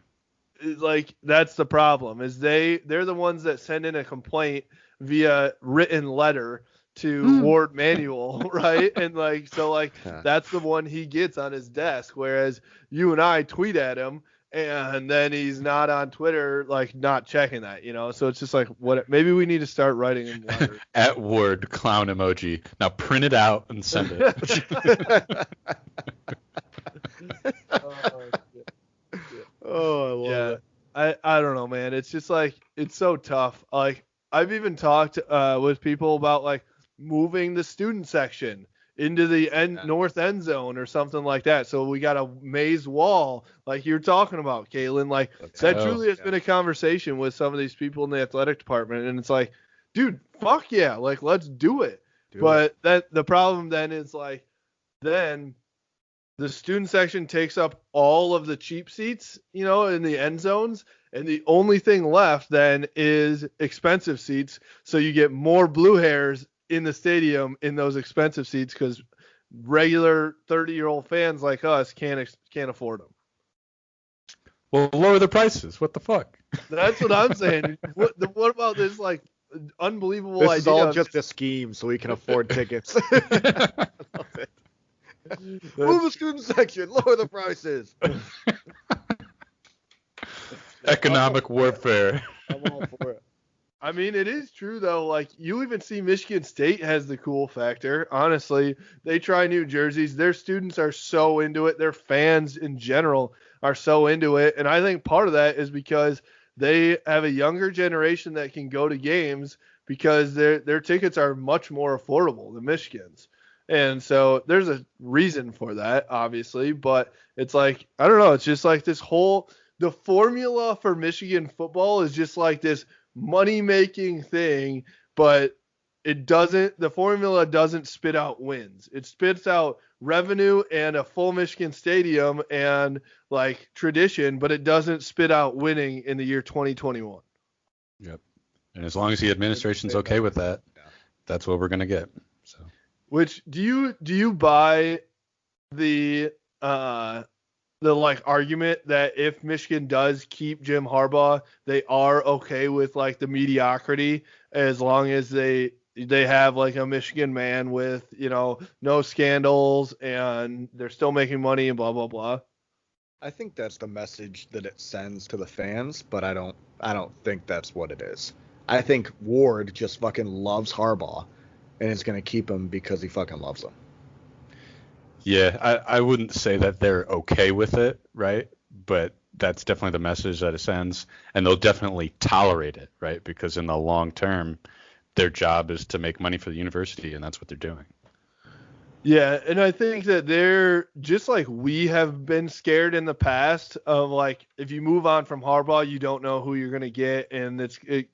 that's the problem. Is they're the ones that send in a complaint via written letter to Ward Manuel, right? And like so like that's the one he gets on his desk, whereas you and I tweet at him and then he's not on Twitter, like not checking that, So it's just like maybe we need to start writing him letters. At Word, clown emoji. Now print it out and send it. Oh, I love it. I don't know, man. It's just like it's so tough. Like I've even talked with people about like moving the student section into the north end zone or something like that. So we got a maze wall, like you're talking about, Kalen. Like that truly has been a conversation with some of these people in the athletic department, and it's like, dude, fuck yeah, like let's do it. But the problem then is like then the student section takes up all of the cheap seats, in the end zones. And the only thing left then is expensive seats. So you get more blue hairs in the stadium in those expensive seats because regular 30-year-old fans like us can't afford them. Well, lower the prices. What the fuck? That's what I'm saying. What about this like unbelievable This idea? is all just a scheme so we can afford tickets. Move the student section, lower the prices. Economic warfare. I'm all for it. I mean, it is true though. Like you even see Michigan State has the cool factor. Honestly, they try new jerseys. Their students are so into it. Their fans in general are so into it. And I think part of that is because they have a younger generation that can go to games because their tickets are much more affordable than Michigan's. And so there's a reason for that, obviously, but it's like, I don't know. It's just like the formula for Michigan football is just like this money-making thing, but the formula doesn't spit out wins. It spits out revenue and a full Michigan stadium and like tradition, but it doesn't spit out winning in the year 2021. Yep. And as long as the administration's okay with that, that's what we're going to get. So. Which do you buy the like argument that if Michigan does keep Jim Harbaugh, they are okay with like the mediocrity as long as they have like a Michigan man with, no scandals and they're still making money and blah, blah, blah. I think that's the message that it sends to the fans, but I don't think that's what it is. I think Ward just fucking loves Harbaugh and is going to keep him because he fucking loves him. Yeah, I wouldn't say that they're okay with it, right? But that's definitely the message that it sends, and they'll definitely tolerate it, right? Because in the long term, their job is to make money for the university, and that's what they're doing. Yeah, and I think that they're just like we have been scared in the past of like if you move on from Harbaugh, you don't know who you're going to get, and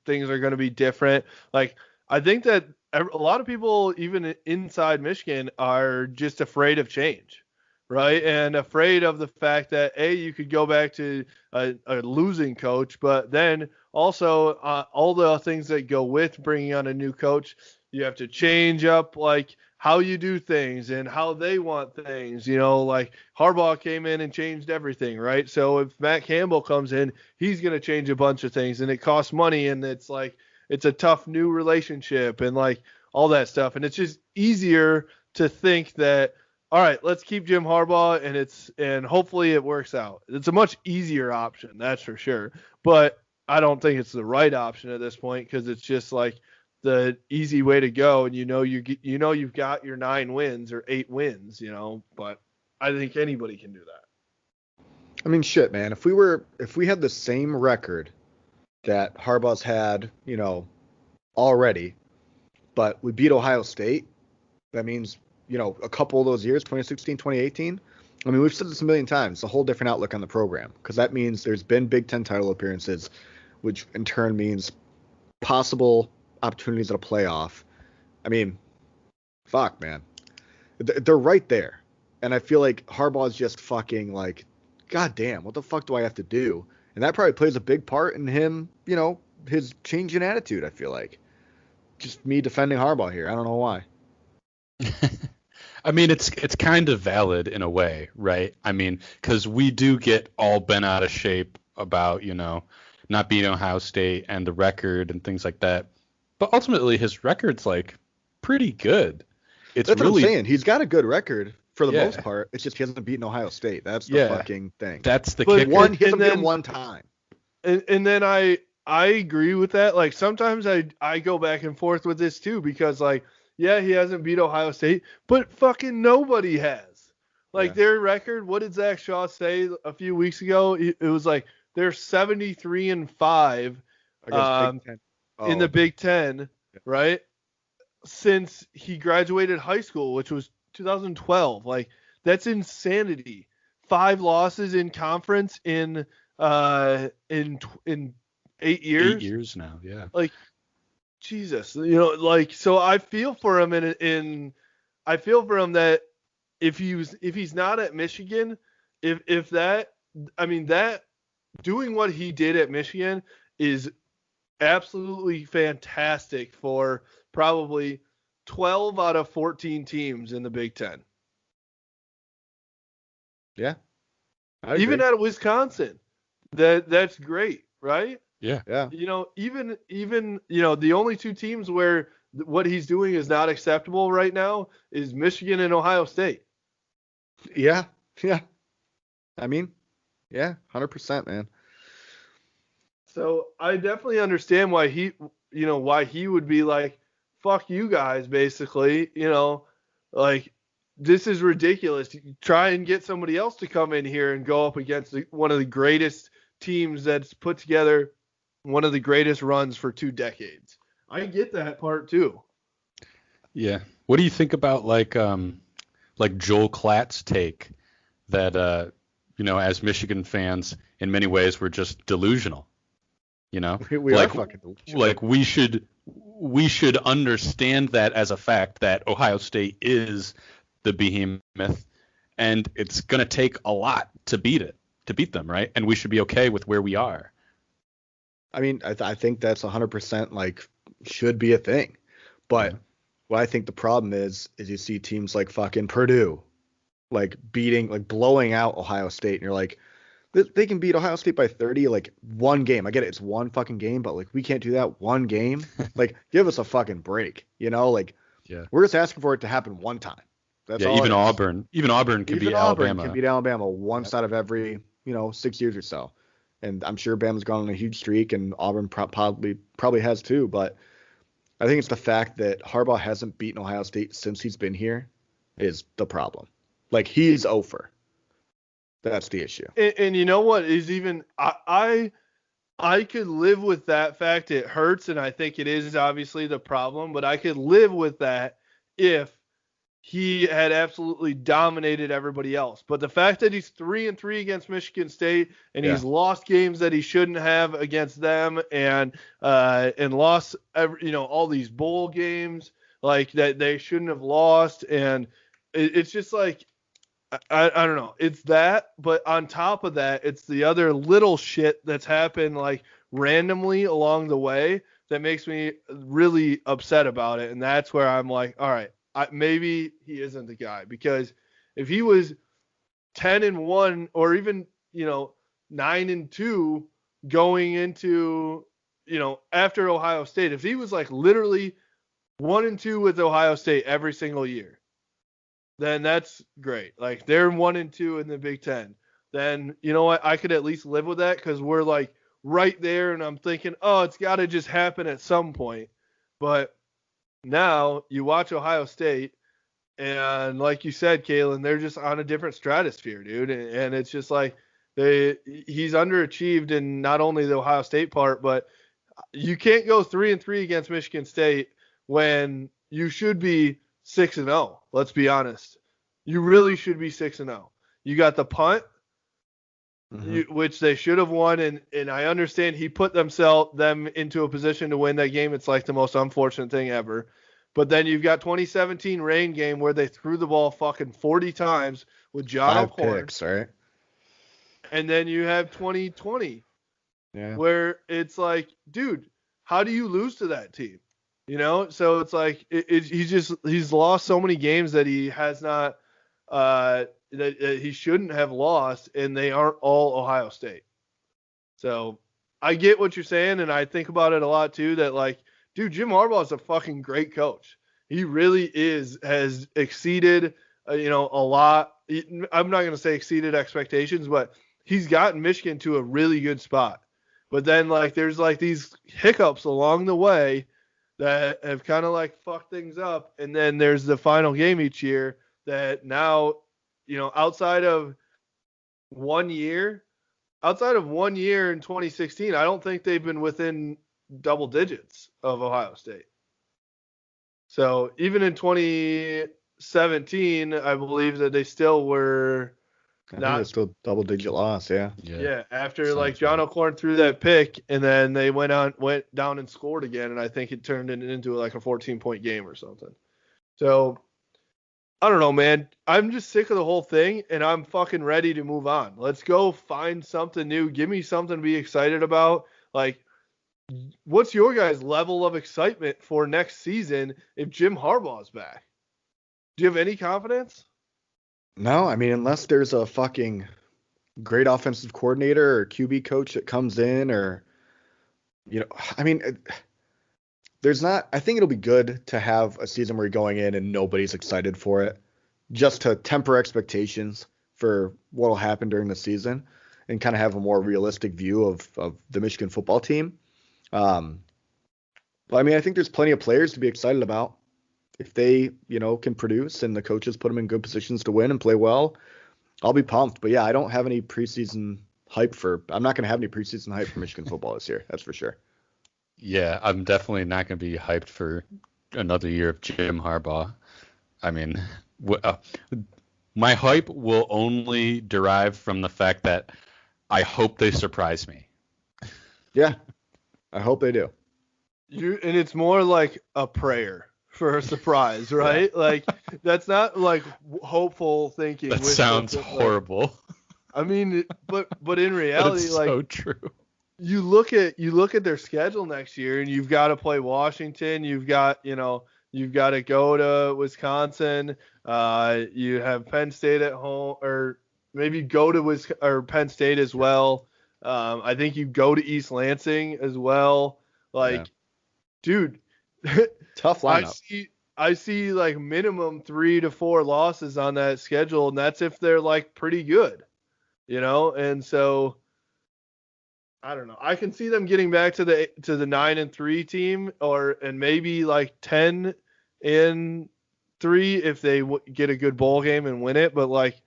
things are going to be different. Like I think that a lot of people, even inside Michigan, are just afraid of change. right? And afraid of the fact that you could go back to a losing coach, but then also all the things that go with bringing on a new coach, you have to change up like how you do things and how they want things. Like Harbaugh came in and changed everything, right? So if Matt Campbell comes in, he's going to change a bunch of things, and it costs money, and it's like it's a tough new relationship and like all that stuff. And it's just easier to think that, all right, let's keep Jim Harbaugh and hopefully it works out. It's a much easier option, that's for sure. But I don't think it's the right option at this point because it's just like the easy way to go, and you've got your 9 wins or 8 wins, But I think anybody can do that. I mean, shit, man. If we had the same record that Harbaugh's had, already, but we beat Ohio State, that means, a couple of those years, 2016, 2018. I mean, we've said this a million times. It's a whole different outlook on the program because that means there's been Big Ten title appearances, which in turn means possible opportunities at a playoff. I mean, fuck, man. They're right there. And I feel like Harbaugh's just fucking like, God damn, what the fuck do I have to do? And that probably plays a big part in him, his change in attitude, I feel like. Just me defending Harbaugh here. I don't know why. I mean, it's kind of valid in a way, right? I mean, because we do get all bent out of shape about, not beating Ohio State and the record and things like that. But ultimately, his record's like pretty good. That's what I'm saying. He's got a good record for the most part. It's just he hasn't beaten Ohio State. That's the fucking thing. That's the kicker. He hasn't been one time. And then I agree with that. Like sometimes I go back and forth with this too because like, yeah, he hasn't beat Ohio State, but fucking nobody has. Like their record, what did Zach Shaw say a few weeks ago? It was like they're 73-5 in the Big Ten, right? Since he graduated high school, which was 2012. Like that's insanity. 5 losses in conference in 8 years. 8 years now, yeah. Like Jesus, so I feel for him I feel for him that if he's not at Michigan, if that doing what he did at Michigan is absolutely fantastic for probably 12 out of 14 teams in the Big Ten. Yeah. Even out of Wisconsin. That's great, right? Yeah. Yeah. Even the only 2 teams where what he's doing is not acceptable right now is Michigan and Ohio State. Yeah. Yeah. I mean, yeah, 100%, man. So I definitely understand why he would be like, fuck you guys, basically, like this is ridiculous. Try and get somebody else to come in here and go up against one of the greatest teams that's put together one of the greatest runs for 2 decades. I get that part too. Yeah. What do you think about like Joel Klatt's take that as Michigan fans in many ways we're just delusional? We are fucking delusional. Like we should understand that as a fact that Ohio State is the behemoth and it's going to take a lot to beat them, right? And we should be okay with where we are. I mean, I think that's 100% like should be a thing. But what I think the problem is you see teams like fucking Purdue like blowing out Ohio State, and you're like, they can beat Ohio State by 30, like one game. I get it, it's one fucking game, but like we can't do that one game. Like give us a fucking break, Like we're just asking for it to happen one time. That's all. Even Auburn can beat Alabama. Can beat Alabama once out of every 6 years or so. And I'm sure Bama's gone on a huge streak, and Auburn probably has too. But I think it's the fact that Harbaugh hasn't beaten Ohio State since he's been here is the problem. Like he's over. That's the issue. And you know what is even I could live with that fact. It hurts, and I think it is obviously the problem. But I could live with that if he had absolutely dominated everybody else. But the fact that he's 3-3 against Michigan State and he's lost games that he shouldn't have against them and lost all these bowl games like that they shouldn't have lost, and it's just like I don't know. It's that, but on top of that, it's the other little shit that's happened like randomly along the way that makes me really upset about it. And that's where I'm like, all right, maybe he isn't the guy, because if he was 10-1 or even, 9-2 going into, after Ohio State, if he was like literally 1-2 with Ohio State every single year, then that's great. Like they're 1-2 in the Big Ten. Then you know what? I could at least live with that, because we're like right there, and I'm thinking, oh, it's got to just happen at some point. But now you watch Ohio State, and like you said, Kalen, they're just on a different stratosphere, dude. And it's just like he's underachieved in not only the Ohio State part, but you can't go 3-3 against Michigan State when you should be 6-0. Let's be honest. You really should be 6-0. You got the punt, which they should have won, and I understand he put them into a position to win that game. It's like the most unfortunate thing ever. But then you've got 2017 rain game where they threw the ball fucking 40 times with John 5 O'Korn. picks, right? And then you have 2020 yeah, where it's like, dude, how do you lose to that team? So it's like he's lost so many games that he has not that he shouldn't have lost, and they aren't all Ohio State. So I get what you're saying, and I think about it a lot too, that like, dude, Jim Harbaugh is a fucking great coach. He really has exceeded a lot. I'm not going to say exceeded expectations, but he's gotten Michigan to a really good spot. But then like there's like these hiccups along the way that have kind of like fucked things up. And then there's the final game each year that now, outside of 1 year in 2016, I don't think they've been within double digits of Ohio State. So even in 2017, I believe that they still were not still double-digit loss. Yeah. After like John O'Korn threw that pick, and then they went down and scored again, and I think it turned it into like a 14-point game or something. So I don't know, man. I'm just sick of the whole thing, and I'm fucking ready to move on. Let's go find something new. Give me something to be excited about. Like, what's your guys' level of excitement for next season if Jim Harbaugh's back? Do you have any confidence? No, I mean, unless there's a fucking great offensive coordinator or QB coach that comes in, or, I mean, there's not, I think it'll be good to have a season where you're going in and nobody's excited for it, just to temper expectations for what will happen during the season and kind of have a more realistic view of the Michigan football team. But I mean, I think there's plenty of players to be excited about. If they, can produce and the coaches put them in good positions to win and play well, I'll be pumped. But yeah, I don't have any preseason hype I'm not going to have any preseason hype for Michigan football this year. That's for sure. Yeah, I'm definitely not going to be hyped for another year of Jim Harbaugh. I mean, my hype will only derive from the fact that I hope they surprise me. Yeah, I hope they do. And it's more like a prayer for a surprise, right? Yeah. Like that's not like hopeful thinking. That sounds horrible. I mean, but in reality, it's like so true. You look at their schedule next year, and you've got to play Washington. You've got to go to Wisconsin. You have Penn State at home, or maybe go to Penn State as well. I think you go to East Lansing as well. Like, dude. Tough lineup. I see like minimum 3 to 4 losses on that schedule, and that's if they're like pretty good, and so I don't know. I can see them getting back to the 9-3 team, and maybe like 10-3 if they get a good bowl game and win it. But like,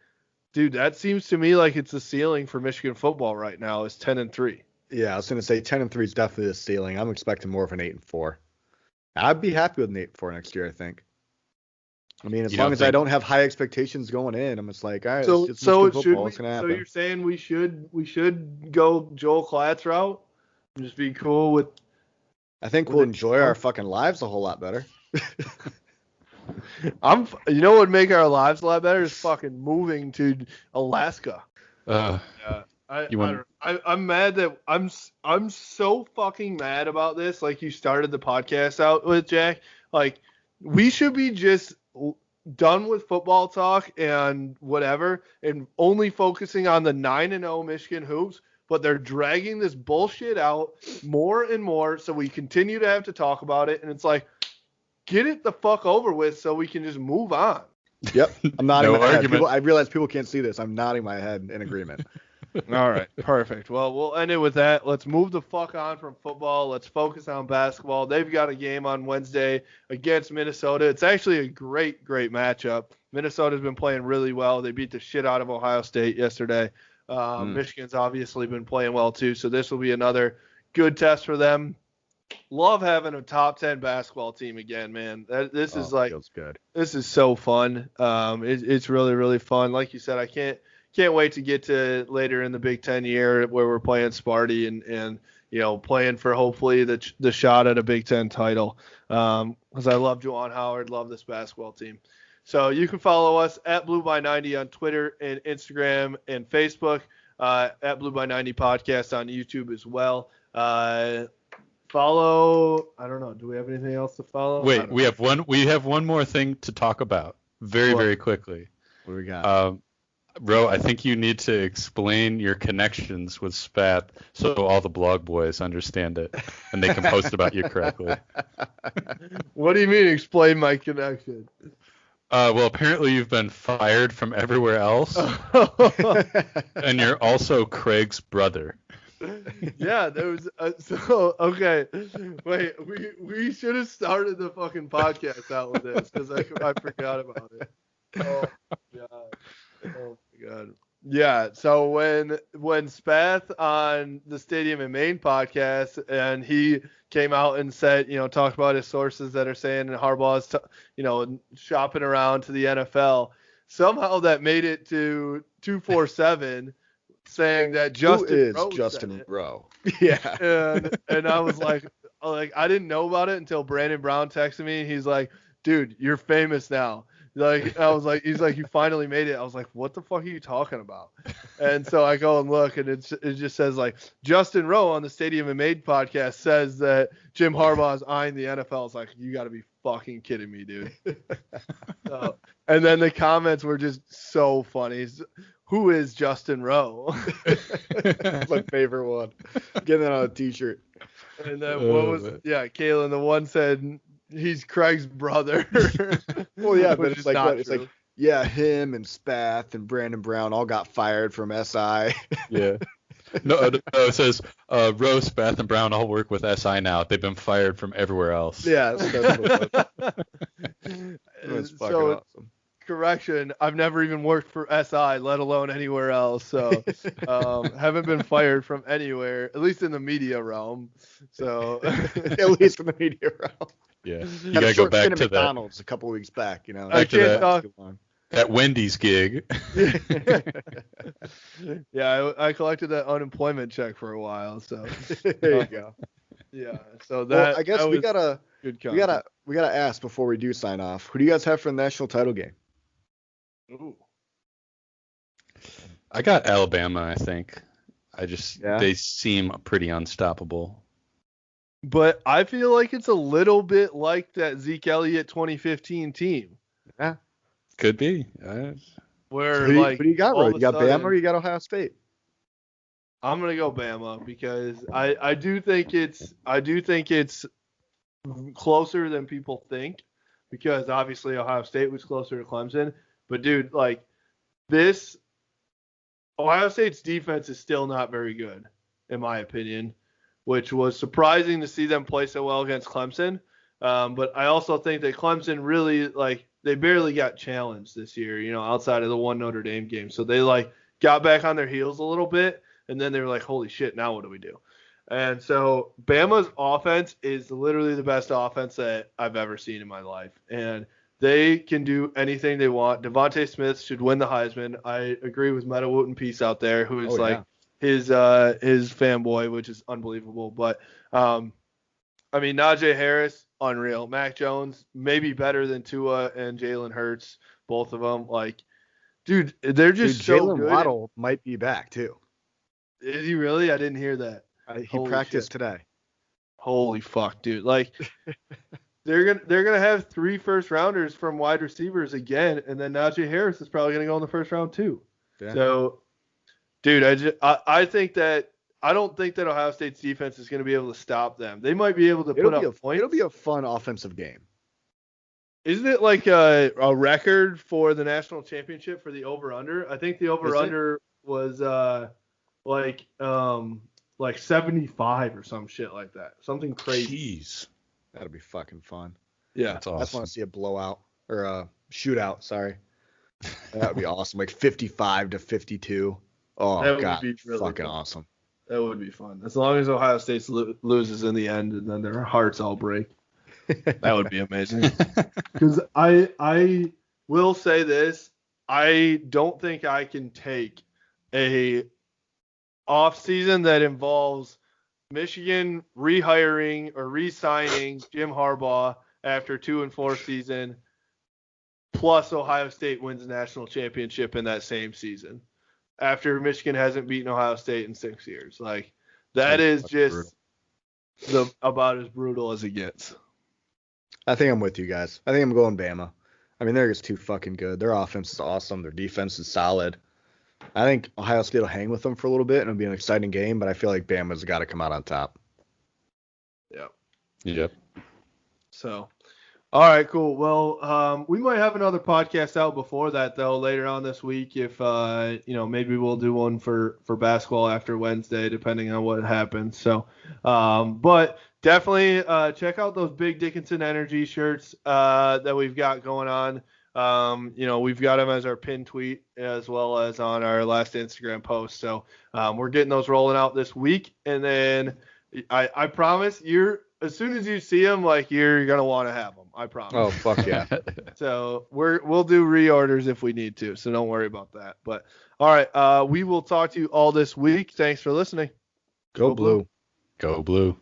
dude, that seems to me like it's the ceiling for Michigan football right now is 10-3. Yeah, I was gonna say 10-3 is definitely the ceiling. I'm expecting more of an 8-4. I'd be happy with an 8-4 next year, I think. I mean, as long as I don't have high expectations going in, I'm just like, all right, so it's gonna happen. So you're saying we should go Joel Klatt's route and just be cool with? I think we'll enjoy our fucking lives a whole lot better. You know what would make our lives a lot better is fucking moving to Alaska. Uh, Yeah. You want- I'm mad that I'm so fucking mad about this. Like you started the podcast out with, Jack. Like we should be just done with football talk and whatever, and only focusing on the 9-0 Michigan hoops. But they're dragging this bullshit out more and more, so we continue to have to talk about it. And it's like, get it the fuck over with, so we can just move on. Yep. I'm nodding No my head. argument. I realize people can't see this. I'm nodding my head in agreement. All right, perfect. Well, we'll end it with that. Let's move the fuck on from football. Let's focus on basketball. They've got a game on Wednesday against Minnesota. It's actually a great matchup. Minnesota's been playing really well. They beat the shit out of Ohio State yesterday. Michigan's obviously been playing well too, so this will be another good test for them. Love having a top 10 basketball team again, man. This is like, feels good. This is so fun. It's really, really fun. Like you said, I can't wait to get to later in the Big Ten year where we're playing Sparty and playing for hopefully the shot at a Big Ten title. Because I love Juwan Howard, love this basketball team. So you can follow us at Blue by 90 on Twitter and Instagram and Facebook, at Blue by 90 Podcast on YouTube as well. Follow. I don't know. Do we have anything else to follow? Wait, we have one more thing to talk about very quickly. What do we got? Ro, I think you need to explain your connections with Spath so all the blog boys understand it and they can post about you correctly. What do you mean explain my connection? Well, apparently you've been fired from everywhere else, and you're also Craig's brother. Yeah, there was so okay. Wait, we should have started the fucking podcast out with this because I forgot about it. Oh my god. Yeah, so when Spath on the Stadium and Maine podcast, and he came out and said, talked about his sources that are saying Harbaugh is, shopping around to the NFL. Somehow that made it to 247, saying that Justin Rowe? Yeah. And I was like, I didn't know about it until Brandon Brown texted me. He's like, dude, you're famous now. Like, I was like, he's like, you finally made it. I was like, what the fuck are you talking about? And so I go and look, and it just says like Justin Rowe on the Stadium and Maine podcast says that Jim Harbaugh is eyeing the NFL. It's like, you got to be fucking kidding me, dude. So, and then the comments were just so funny. Who is Justin Rowe? That's my favorite one. Get that on a t-shirt. And then Kaylin, the one said he's Craig's brother. Well, yeah, but it's like it's like, yeah, him and Spath and Brandon Brown all got fired from SI. Yeah. No, it says Rowe, Spath, and Brown all work with SI now. They've been fired from everywhere else. Yeah, that's fucking awesome. Correction, I've never even worked for SI, let alone anywhere else. So haven't been fired from anywhere, at least in the media realm. So at least in the media realm. Yeah, you gotta go back to McDonald's a couple weeks back. I can't talk. That Wendy's gig. Yeah, I collected that unemployment check for a while. So there you go. Yeah, so that. Well, I guess we gotta ask before we do sign off. Who do you guys have for the national title game? Ooh. I got Alabama. I think. They seem pretty unstoppable. But I feel like it's a little bit like that Zeke Elliott 2015 team. Yeah. Could be. Where who do you got, Roy? You got Bama or you got Ohio State? I'm gonna go Bama because I do think it's closer than people think, because obviously Ohio State was closer to Clemson. But dude, like this, Ohio State's defense is still not very good, in my opinion, which was surprising to see them play so well against Clemson. But I also think that Clemson really, they barely got challenged this year, outside of the one Notre Dame game. So they, got back on their heels a little bit, and then they were like, holy shit, now what do we do? And so Bama's offense is literally the best offense that I've ever seen in my life. And they can do anything they want. Devontae Smith should win the Heisman. I agree with Meta Wooten Peace out there, who is his fanboy, which is unbelievable. But Najee Harris, unreal. Mac Jones, maybe better than Tua and Jalen Hurts, both of them. Like, dude, they're just so Jalen good. Waddle might be back too. Is he really? I didn't hear that. He Holy practiced shit. today. Holy fuck, dude. Like, they're gonna have 3 first-rounders from wide receivers again, and then Najee Harris is probably gonna go in the first round too. Yeah. So, dude, I think that I don't think that Ohio State's defense is gonna be able to stop them. They might be able to put up points. It'll be a fun offensive game. Isn't it like a record for the national championship for the over/under? I think the over/under was like 75 or some shit like that. Something crazy. Jeez. That'll be fucking fun. Yeah. That's I just awesome. want to see a blowout or a shootout. Sorry. That would be awesome. Like 55-52. Oh, That would God. be really fucking fun. awesome. That would be fun. As long as Ohio State loses in the end and then their hearts all break. That would be amazing. Because I will say this. I don't think I can take a off season that involves Michigan rehiring or re-signing Jim Harbaugh after 2-4 season, plus Ohio State wins the national championship in that same season after Michigan hasn't beaten Ohio State in 6 years. Like, that is just about as brutal as it gets. I think I'm with you guys. I think I'm going Bama. I mean, they're just too fucking good. Their offense is awesome. Their defense is solid. I think Ohio State will hang with them for a little bit, and it'll be an exciting game, but I feel like Bama's got to come out on top. Yep. So, all right, cool. Well, we might have another podcast out before that, though, later on this week. If maybe we'll do one for basketball after Wednesday, depending on what happens. So, but definitely check out those big Dickinson Energy shirts that we've got going on. We've got them as our pin tweet as well as on our last Instagram post. So we're getting those rolling out this week, and then I promise as soon as you see them, like, you're gonna want to have them. I promise. Oh, fuck yeah. So we'll do reorders if we need to. So don't worry about that. But all right, we will talk to you all this week. Thanks for listening. Go Blue. Go Blue.